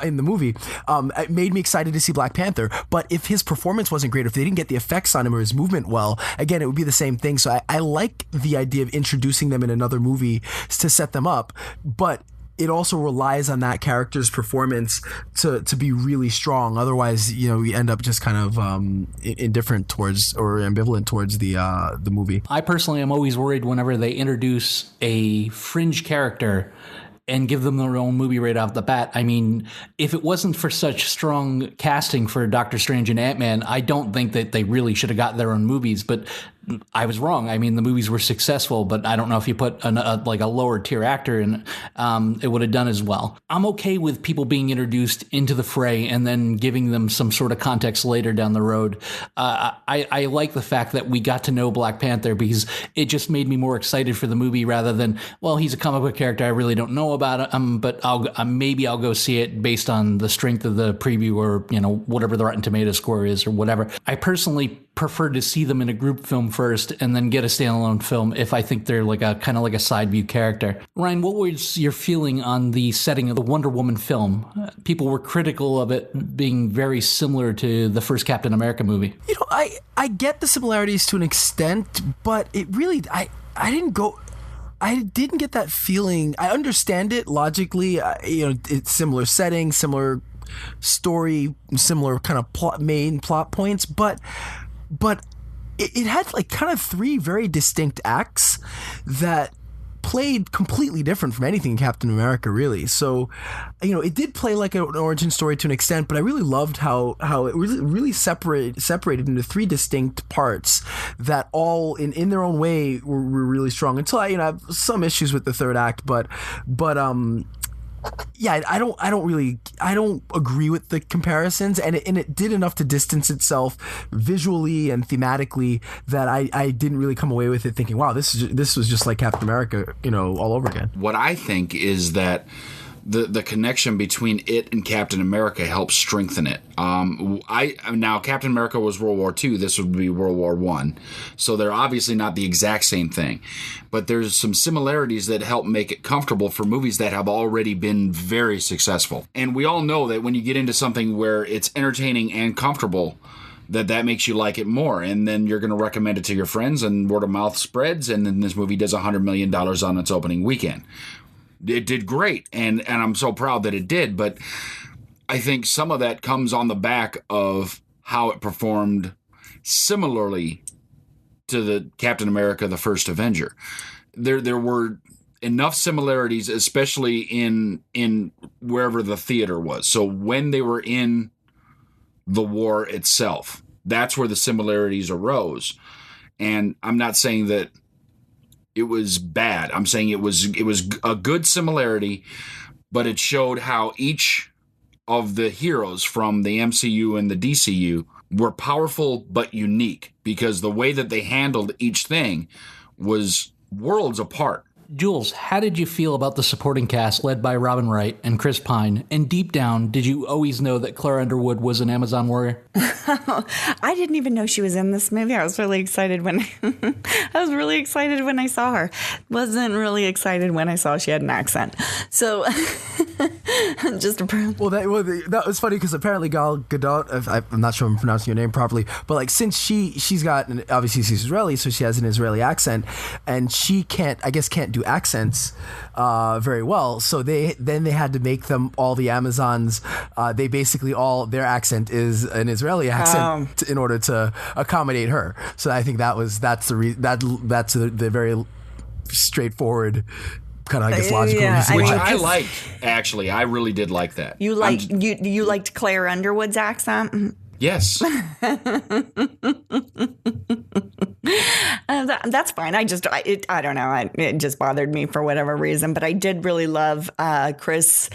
in the movie, it made me excited to see Black Panther. But if his performance wasn't great, if they didn't get the effects on him or his movement well, again, it would be the same thing. So I like the idea of introducing them in another movie to set them up, but it also relies on that character's performance to be really strong. Otherwise, we end up just kind of indifferent towards or ambivalent towards the movie. I personally am always worried whenever they introduce a fringe character and give them their own movie right off the bat. I mean, if it wasn't for such strong casting for Doctor Strange and Ant-Man, I don't think that they really should have got their own movies, but I was wrong. I mean, the movies were successful, but I don't know if you put a lower tier actor in, it would have done as well. I'm okay with people being introduced into the fray and then giving them some sort of context later down the road. I like the fact that we got to know Black Panther, because it just made me more excited for the movie, rather than, well, he's a comic book character, I really don't know about him, but maybe I'll go see it based on the strength of the preview, or whatever the Rotten Tomatoes score is, or whatever. I personally prefer to see them in a group film first and then get a standalone film if I think they're like a kind of like a side view character. Ryan, what was your feeling on the setting of the Wonder Woman film? People were critical of it being very similar to the first Captain America movie. You know, I get the similarities to an extent, but it really, I didn't get that feeling. I understand it logically. It's similar setting, similar story, similar kind of main plot points, but it had like kind of three very distinct acts that played completely different from anything in Captain America, really. So, it did play like an origin story to an extent, but I really loved how it really separated into three distinct parts that all in their own way were really strong. Until I have some issues with the third act, but yeah, I don't agree with the comparisons, and it did enough to distance itself visually and thematically that I didn't really come away with it thinking, wow, this was just like Captain America, all over again. What I think is that the connection between it and Captain America helps strengthen it. Now Captain America was World War II. This would be World War I. So they're obviously not the exact same thing. But there's some similarities that help make it comfortable for movies that have already been very successful. And we all know that when you get into something where it's entertaining and comfortable, that makes you like it more. And then you're going to recommend it to your friends, and word of mouth spreads, and then this movie does $100 million on its opening weekend. It did great, and I'm so proud that it did, but I think some of that comes on the back of how it performed similarly to the Captain America, the First Avenger. There were enough similarities, especially in wherever the theater was. So when they were in the war itself, that's where the similarities arose. And I'm not saying that it was bad. I'm saying it was a good similarity, but it showed how each of the heroes from the MCU and the DCU were powerful but unique, because the way that they handled each thing was worlds apart. Jules, how did you feel about the supporting cast led by Robin Wright and Chris Pine? And deep down, did you always know that Claire Underwood was an Amazon warrior? I didn't even know she was in this movie. I was really excited when I saw her. Wasn't really excited when I saw she had an accent. So just to prove. Well, that was funny because apparently Gal Gadot, I'm not sure I'm pronouncing your name properly, but like since she's got, obviously she's Israeli, so she has an Israeli accent, and she can't do accents very well, so they had to make them all the Amazons. They basically all their accent is an Israeli accent in order to accommodate her. So I think that's the very straightforward kind of logical reason. Which I liked, actually. I really did like that. You liked Claire Underwood's accent? Yes. That's fine. I don't know. It just bothered me for whatever reason. But I did really love Chris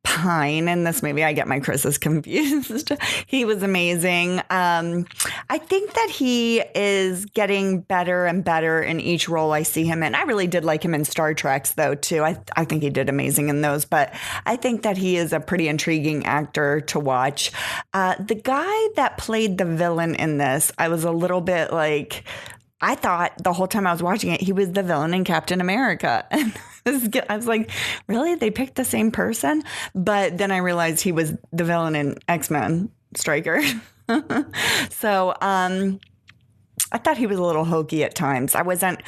Pine in this movie. I get my Chris's confused. He was amazing. I think that he is getting better and better in each role I see him in. I really did like him in Star Treks, though, too. I think he did amazing in those. But I think that he is a pretty intriguing actor to watch. The guy that played the villain in this, I was a little bit like, I thought the whole time I was watching it, he was the villain in Captain America. I was like, really? They picked the same person? But then I realized he was the villain in X-Men Stryker. So I thought he was a little hokey at times. I wasn't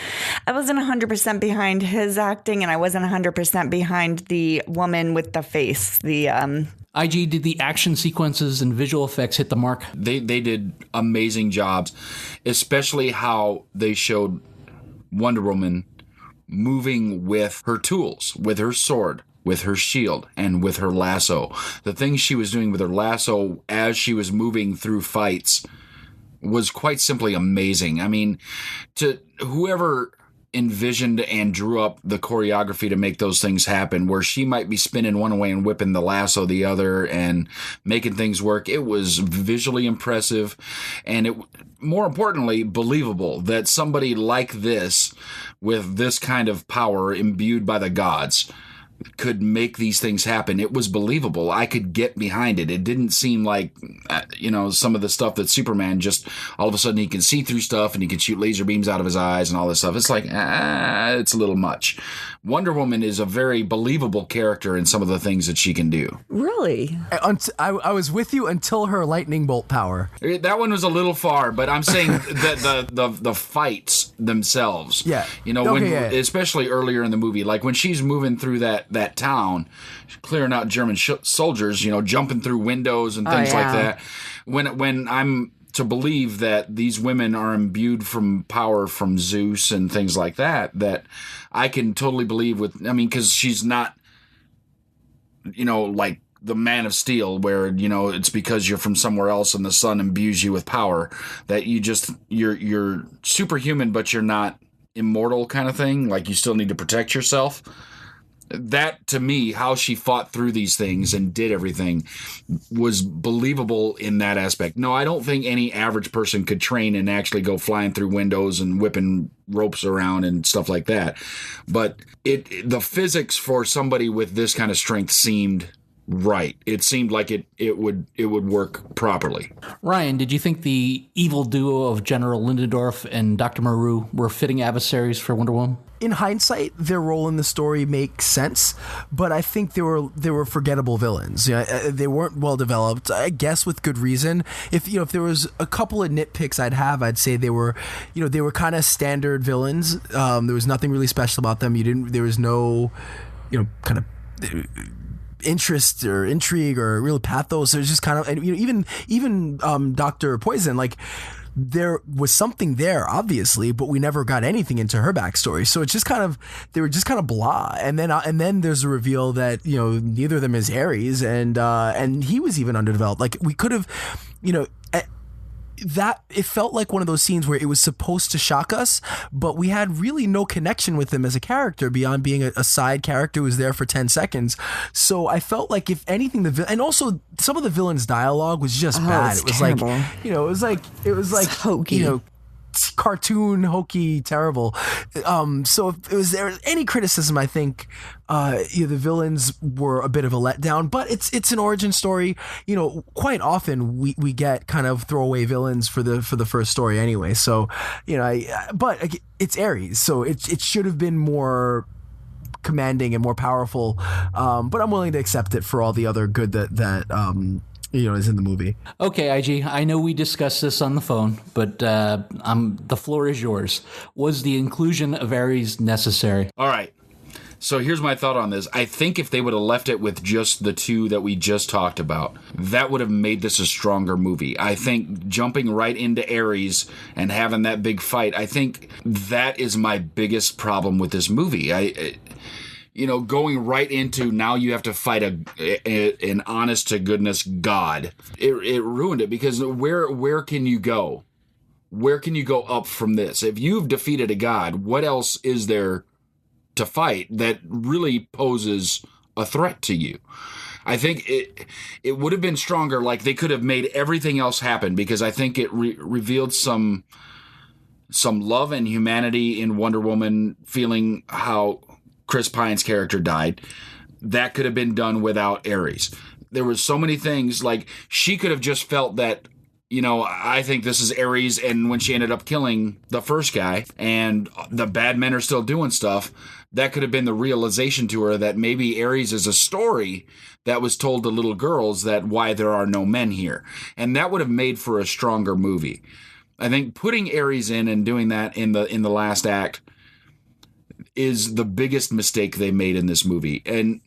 100% behind his acting, and I wasn't 100% behind the woman with the face. IG, did the action sequences and visual effects hit the mark? They did amazing jobs, especially how they showed Wonder Woman moving with her tools, with her sword, with her shield, and with her lasso. The things she was doing with her lasso as she was moving through fights was quite simply amazing. I mean, to whoever envisioned and drew up the choreography to make those things happen, where she might be spinning one way and whipping the lasso the other and making things work, it was visually impressive, and it, more importantly, believable that somebody like this, with this kind of power imbued by the gods, could make these things happen. It was believable. I could get behind it. It didn't seem like, some of the stuff that Superman just all of a sudden he can see through stuff and he can shoot laser beams out of his eyes and all this stuff. It's like, it's a little much. Wonder Woman is a very believable character in some of the things that she can do. Really? I was with you until her lightning bolt power. That one was a little far, but I'm saying that the fights themselves. Yeah. Especially earlier in the movie, like when she's moving through that town, clearing out German soldiers, jumping through windows and things like that. When I'm to believe that these women are imbued from power from Zeus and things like that I can totally believe because she's not, like the Man of Steel, where, it's because you're from somewhere else and the sun imbues you with power that you're superhuman, but you're not immortal kind of thing. Like you still need to protect yourself. That, to me, how she fought through these things and did everything was believable in that aspect. No, I don't think any average person could train and actually go flying through windows and whipping ropes around and stuff like that. But the physics for somebody with this kind of strength seemed right. It seemed like it would work properly. Ryan, did you think the evil duo of General Lindendorf and Dr. Maru were fitting adversaries for Wonder Woman? In hindsight, their role in the story makes sense, but I think they were forgettable villains. They weren't well developed, I guess, with good reason. If there was a couple of nitpicks I'd say they were kind of standard villains. There was nothing really special about them. There was no, kind of interest or intrigue or real pathos. There's just kind of, and even Dr. Poison, like, there was something there, obviously, but we never got anything into her backstory. So it's just they were just kind of blah. And then there's a reveal that neither of them is Ares, and he was even underdeveloped. Like we could have, that it felt like one of those scenes where it was supposed to shock us, but we had really no connection with him as a character beyond being a side character who was there for 10 seconds. So I felt like, if anything, and also some of the villain's dialogue was just bad. It was terrible. It was like hokey. Cartoon, hokey, terrible. So if it was there any criticism, I think the villains were a bit of a letdown, but it's an origin story. Quite often we get kind of throwaway villains for the first story anyway. So but it's Ares, so it should have been more commanding and more powerful. But I'm willing to accept it for all the other good that is in the movie. Okay, IG, I know we discussed this on the phone, but the floor is yours. Was the inclusion of Ares necessary? All right. So here's my thought on this. I think if they would have left it with just the two that we just talked about, that would have made this a stronger movie. I think jumping right into Ares and having that big fight, I think that is my biggest problem with this movie. Going right into now you have to fight an honest to goodness God. It ruined it, because where can you go? Where can you go up from this? If you've defeated a god, what else is there to fight that really poses a threat to you? I think it would have been stronger. Like, they could have made everything else happen, because I think it revealed some love and humanity in Wonder Woman, feeling how Chris Pine's character died. That could have been done without Ares. There was so many things, like she could have just felt that, I think this is Ares, and when she ended up killing the first guy and the bad men are still doing stuff, that could have been the realization to her that maybe Ares is a story that was told to little girls, that why there are no men here. And that would have made for a stronger movie. I think putting Ares in and doing that in the last act is the biggest mistake they made in this movie. And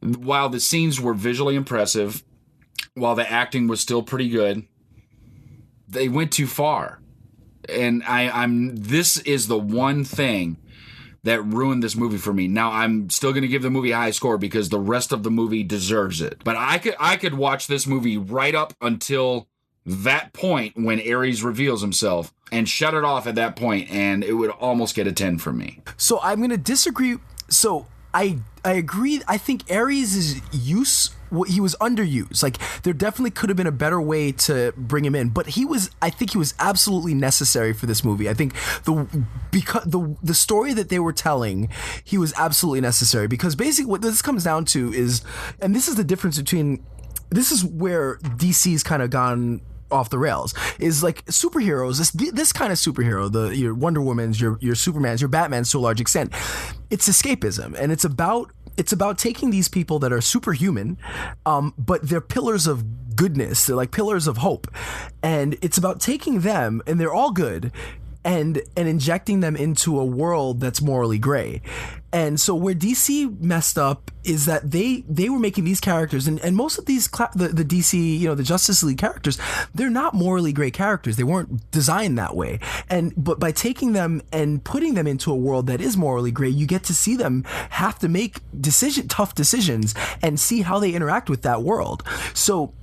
while the scenes were visually impressive, while the acting was still pretty good, they went too far. And this is the one thing that ruined this movie for me. Now, I'm still going to give the movie a high score because the rest of the movie deserves it. But I could watch this movie right up until that point when Ares reveals himself and shut it off at that point, and it would almost get a 10 from me. So I'm going to disagree. So I agree. I think Ares' he was underused. Like, there definitely could have been a better way to bring him in, but I think he was absolutely necessary for this movie. I think because the story that they were telling, he was absolutely necessary, because basically what this comes down to is, and this is the difference between this is where DC's kind of gone off the rails, is like superheroes, this kind of superhero, your Wonder Woman's, your Superman's, your Batman's to a large extent, it's escapism, and it's about taking these people that are superhuman, but they're pillars of goodness, they're like pillars of hope, and it's about taking them, and they're all good, and injecting them into a world that's morally gray. And so where DC messed up is that they were making these characters, and most of these the DC, the Justice League characters, they're not morally gray characters. They weren't designed that way. But by taking them and putting them into a world that is morally gray, you get to see them have to make tough decisions and see how they interact with that world. So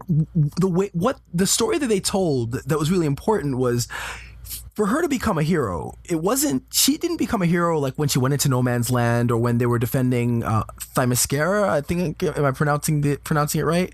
the story that they told that was really important was, for her to become a hero, she didn't become a hero like when she went into No Man's Land or when they were defending Themyscira, I think, am I pronouncing it right?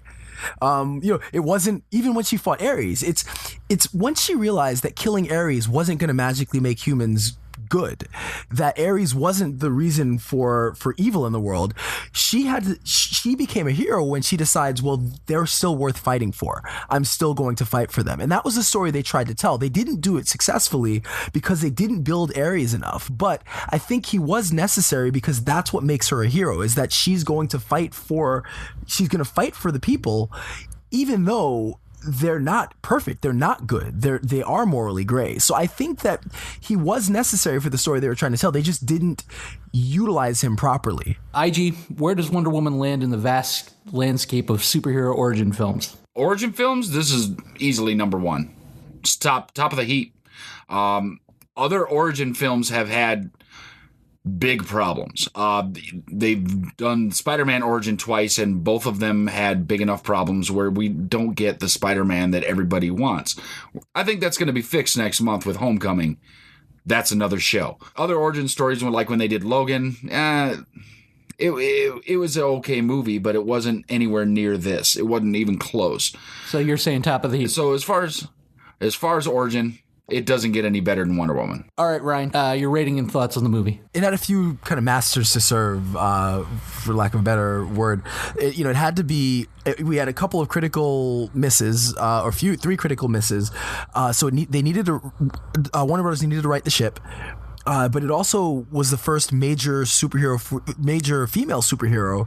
It wasn't even when she fought Ares. It's once she realized that killing Ares wasn't going to magically make humans good, that Ares wasn't the reason for evil in the world, she became a hero when she decides, well, they're still worth fighting for. I'm still going to fight for them. And that was the story they tried to tell. They didn't do it successfully because they didn't build Ares enough. But I think he was necessary because that's what makes her a hero, is that she's going to fight for the people, even though they're not perfect. They're not good. They are morally gray. So I think that he was necessary for the story they were trying to tell. They just didn't utilize him properly. IG, where does Wonder Woman land in the vast landscape of superhero origin films? Origin films, this is easily number one. It's top of the heap. Other origin films have had big problems. They've done Spider-Man Origin twice, and both of them had big enough problems where we don't get the Spider-Man that everybody wants. I think that's going to be fixed next month with Homecoming. That's another show. Other origin stories, like when they did Logan, it was an okay movie, but it wasn't anywhere near this. It wasn't even close. So you're saying top of the heap. So as far as origin, it doesn't get any better than Wonder Woman. All right, Ryan, your rating and thoughts on the movie. It had a few kind of masters to serve, for lack of a better word. It had to be. We had a couple of critical misses, three critical misses. So they needed to. Warner Brothers needed to right the ship. But it also was the first major female superhero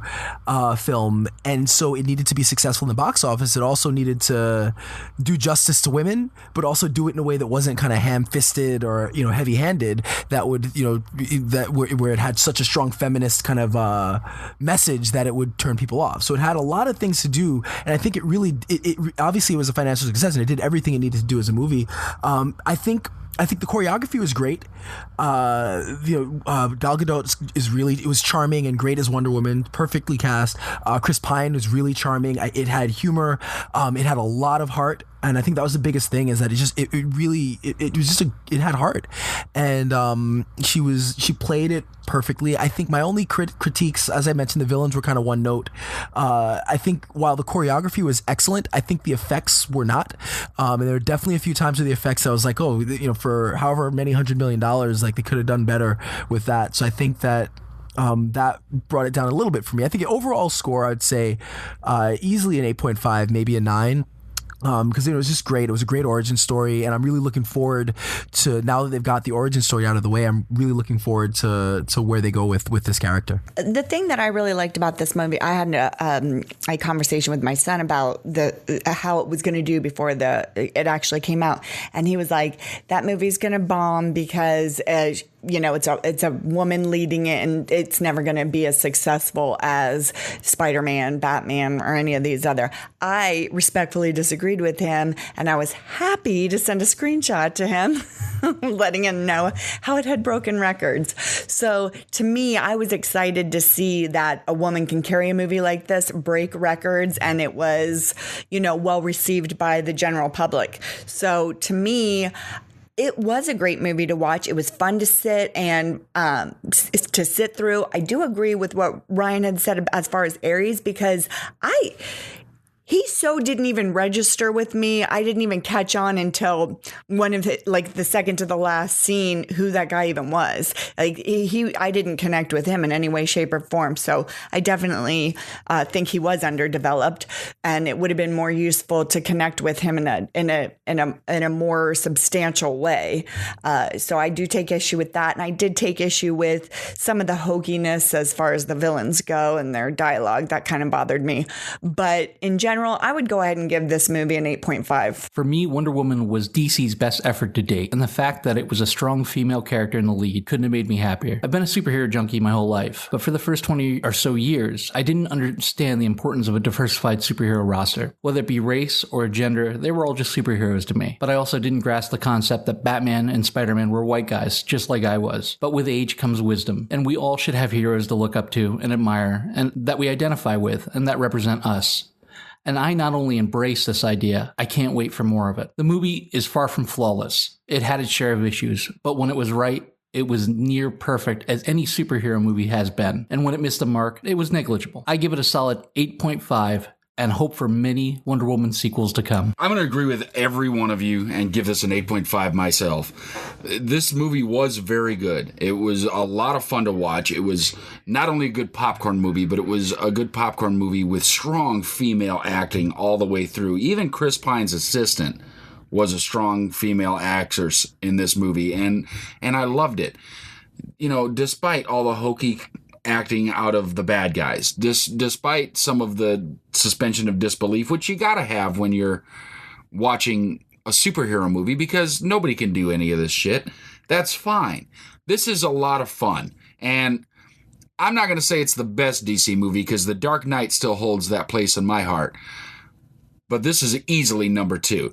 film, and so it needed to be successful in the box office. It also needed to do justice to women, but also do it in a way that wasn't kind of ham-fisted or heavy-handed. That would where it had such a strong feminist kind of message that it would turn people off. So it had a lot of things to do, and I think it really obviously it was a financial success, and it did everything it needed to do as a movie. I think the choreography was great. Gal Gadot was charming and great as Wonder Woman, perfectly cast. Chris Pine was really charming. It had humor. It had a lot of heart. And I think that was the biggest thing, is that it had heart, and she played it perfectly. I think my only critiques, as I mentioned, the villains were kind of one note. I think while the choreography was excellent, I think the effects were not. And there were definitely a few times with the effects I was like, for however many $100 million, like they could have done better with that. So I think that. That brought it down a little bit for me. I think the overall score, I'd say easily an 8.5, maybe a 9. Because it was just great. It was a great origin story, and I'm really looking forward to, now that they've got the origin story out of the way, I'm really looking forward to where they go with this character. The thing that I really liked about this movie, I had a conversation with my son about how it was going to do before it actually came out, and he was like, "That movie's going to bomb because." It's a woman leading it, and it's never going to be as successful as Spider-Man, Batman, or any of these other. I respectfully disagreed with him, and I was happy to send a screenshot to him, letting him know how it had broken records. So to me, I was excited to see that a woman can carry a movie like this, break records, and it was, well received by the general public. So to me, it was a great movie to watch. It was fun to sit through. I do agree with what Ryan had said as far as Ares, because he so didn't even register with me. I didn't even catch on until one of it, like the second to the last scene, who that guy even was. Like I didn't connect with him in any way, shape, or form. So I definitely think he was underdeveloped, and it would have been more useful to connect with him in a more substantial way. So I do take issue with that, and I did take issue with some of the hokiness as far as the villains go and their dialogue. That kind of bothered me, but in general, I would go ahead and give this movie an 8.5. For me, Wonder Woman was DC's best effort to date, and the fact that it was a strong female character in the lead couldn't have made me happier. I've been a superhero junkie my whole life, but for the first 20 or so years, I didn't understand the importance of a diversified superhero roster. Whether it be race or gender, they were all just superheroes to me. But I also didn't grasp the concept that Batman and Spider-Man were white guys, just like I was. But with age comes wisdom, and we all should have heroes to look up to and admire, and that we identify with, and that represent us. And I not only embrace this idea, I can't wait for more of it. The movie is far from flawless. It had its share of issues, but when it was right, it was near perfect as any superhero movie has been. And when it missed the mark, it was negligible. I give it a solid 8.5 and hope for many Wonder Woman sequels to come. I'm going to agree with every one of you and give this an 8.5 myself. This movie was very good. It was a lot of fun to watch. It was not only a good popcorn movie, but it was a good popcorn movie with strong female acting all the way through. Even Chris Pine's assistant was a strong female actress in this movie, and I loved it. You know, despite all the hokey acting out of the bad guys, despite some of the suspension of disbelief, which you gotta have when you're watching a superhero movie, because nobody can do any of this shit. That's fine. This is a lot of fun, and I'm not gonna say it's the best DC movie, because The Dark Knight still holds that place in my heart, but this is easily number 2.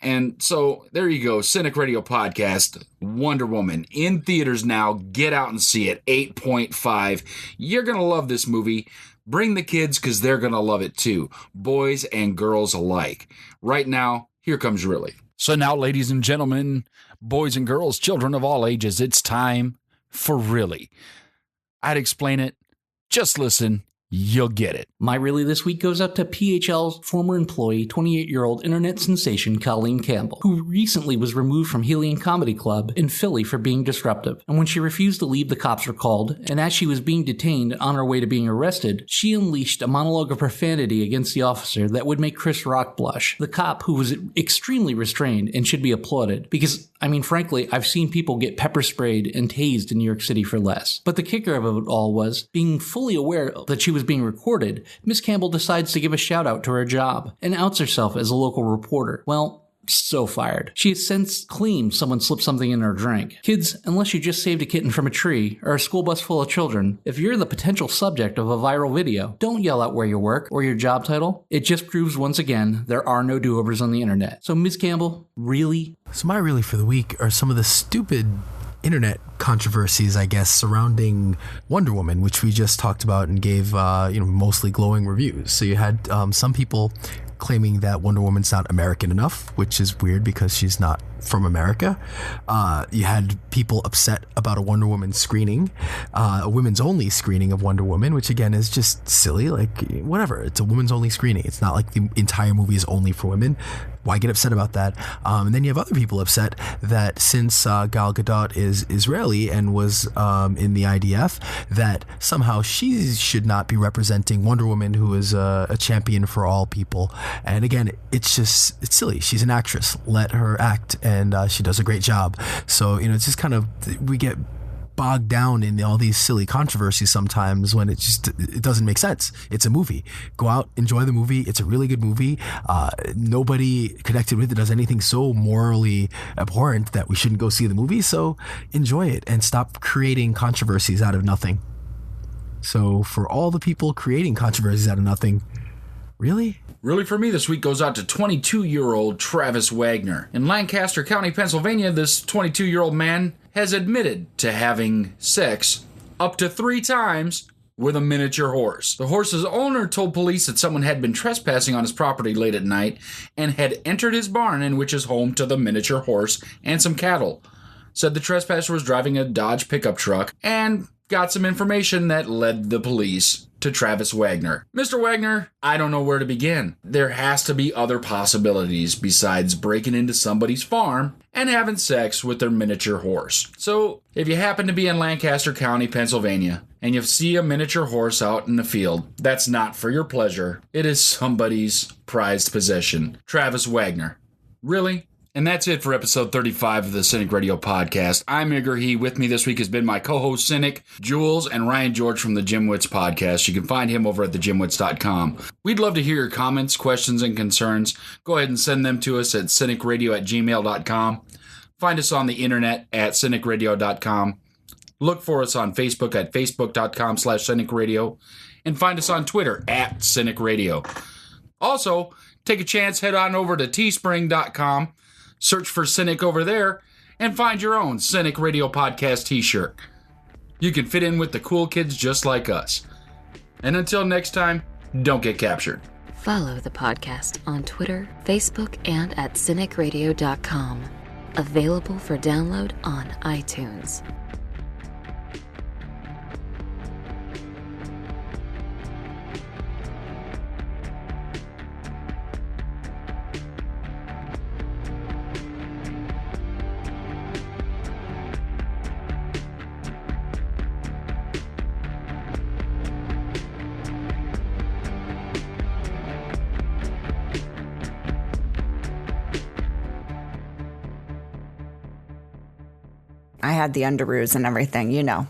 And so there you go, Cynic Radio Podcast, Wonder Woman, in theaters now. Get out and see it, 8.5. You're going to love this movie. Bring the kids, because they're going to love it too, boys and girls alike. Right now, here comes Really. So now, ladies and gentlemen, boys and girls, children of all ages, it's time for Really. I'd explain it. Just listen. You'll get it. My Really this week goes out to PHL's former employee, 28-year-old internet sensation Colleen Campbell, who recently was removed from Helium Comedy Club in Philly for being disruptive. And when she refused to leave, the cops were called, and as she was being detained on her way to being arrested, she unleashed a monologue of profanity against the officer that would make Chris Rock blush, the cop who was extremely restrained and should be applauded, because, I mean, frankly, I've seen people get pepper sprayed and tased in New York City for less. But the kicker of it all was, being fully aware that she was being recorded, Miss Campbell decides to give a shout out to her job and outs herself as a local reporter. Well, so fired. She has since claimed someone slipped something in her drink. Kids, unless you just saved a kitten from a tree or a school bus full of children, if you're the potential subject of a viral video, don't yell out where you work or your job title. It just proves once again there are no do-overs on the internet. So Ms. Campbell, really? So my Really for the week are some of the stupid internet controversies, I guess, surrounding Wonder Woman, which we just talked about and gave mostly glowing reviews. So you had some people claiming that Wonder Woman's not American enough, which is weird because she's not from America. You had people upset about a Wonder Woman screening, a women's only screening of Wonder Woman, which again is just silly. Like, whatever, it's a women's only screening. It's not like the entire movie is only for women. Why get upset about that? And then you have other people upset that since Gal Gadot is Israeli and was in the IDF, that somehow she should not be representing Wonder Woman, who is a champion for all people. And again, it's silly. She's an actress. Let her act, and she does a great job. So, it's just kind of, we get bogged down in all these silly controversies sometimes when it doesn't make sense. It's a movie. Go out, enjoy the movie. It's a really good movie. Nobody connected with it does anything so morally abhorrent that we shouldn't go see the movie. So enjoy it and stop creating controversies out of nothing. So for all the people creating controversies out of nothing, really? Really for me this week goes out to 22-year-old Travis Wagner. In Lancaster County, Pennsylvania, this 22-year-old man has admitted to having sex up to 3 times with a miniature horse. The horse's owner told police that someone had been trespassing on his property late at night and had entered his barn, in which is home to the miniature horse and some cattle. Said the trespasser was driving a Dodge pickup truck and got some information that led the police to Travis Wagner. Mr. Wagner, I don't know where to begin. There has to be other possibilities besides breaking into somebody's farm and having sex with their miniature horse. So, if you happen to be in Lancaster County, Pennsylvania, and you see a miniature horse out in the field, that's not for your pleasure. It is somebody's prized possession. Travis Wagner. Really? And that's it for episode 35 of the Cynic Radio Podcast. I'm Igor He. With me this week has been my co-host Cynic, Jules, and Ryan George from the Jim Wits Podcast. You can find him over at thejimwits.com. We'd love to hear your comments, questions, and concerns. Go ahead and send them to us at cynicradio@gmail.com. Find us on the internet at cynicradio.com. Look for us on Facebook at facebook.com/cynicradio. And find us on Twitter at cynicradio. Also, take a chance, head on over to teespring.com. Search for Cynic over there and find your own Cynic Radio Podcast t-shirt. You can fit in with the cool kids just like us. And until next time, don't get captured. Follow the podcast on Twitter, Facebook, and at cynicradio.com. Available for download on iTunes. I had the underoos and everything, you know.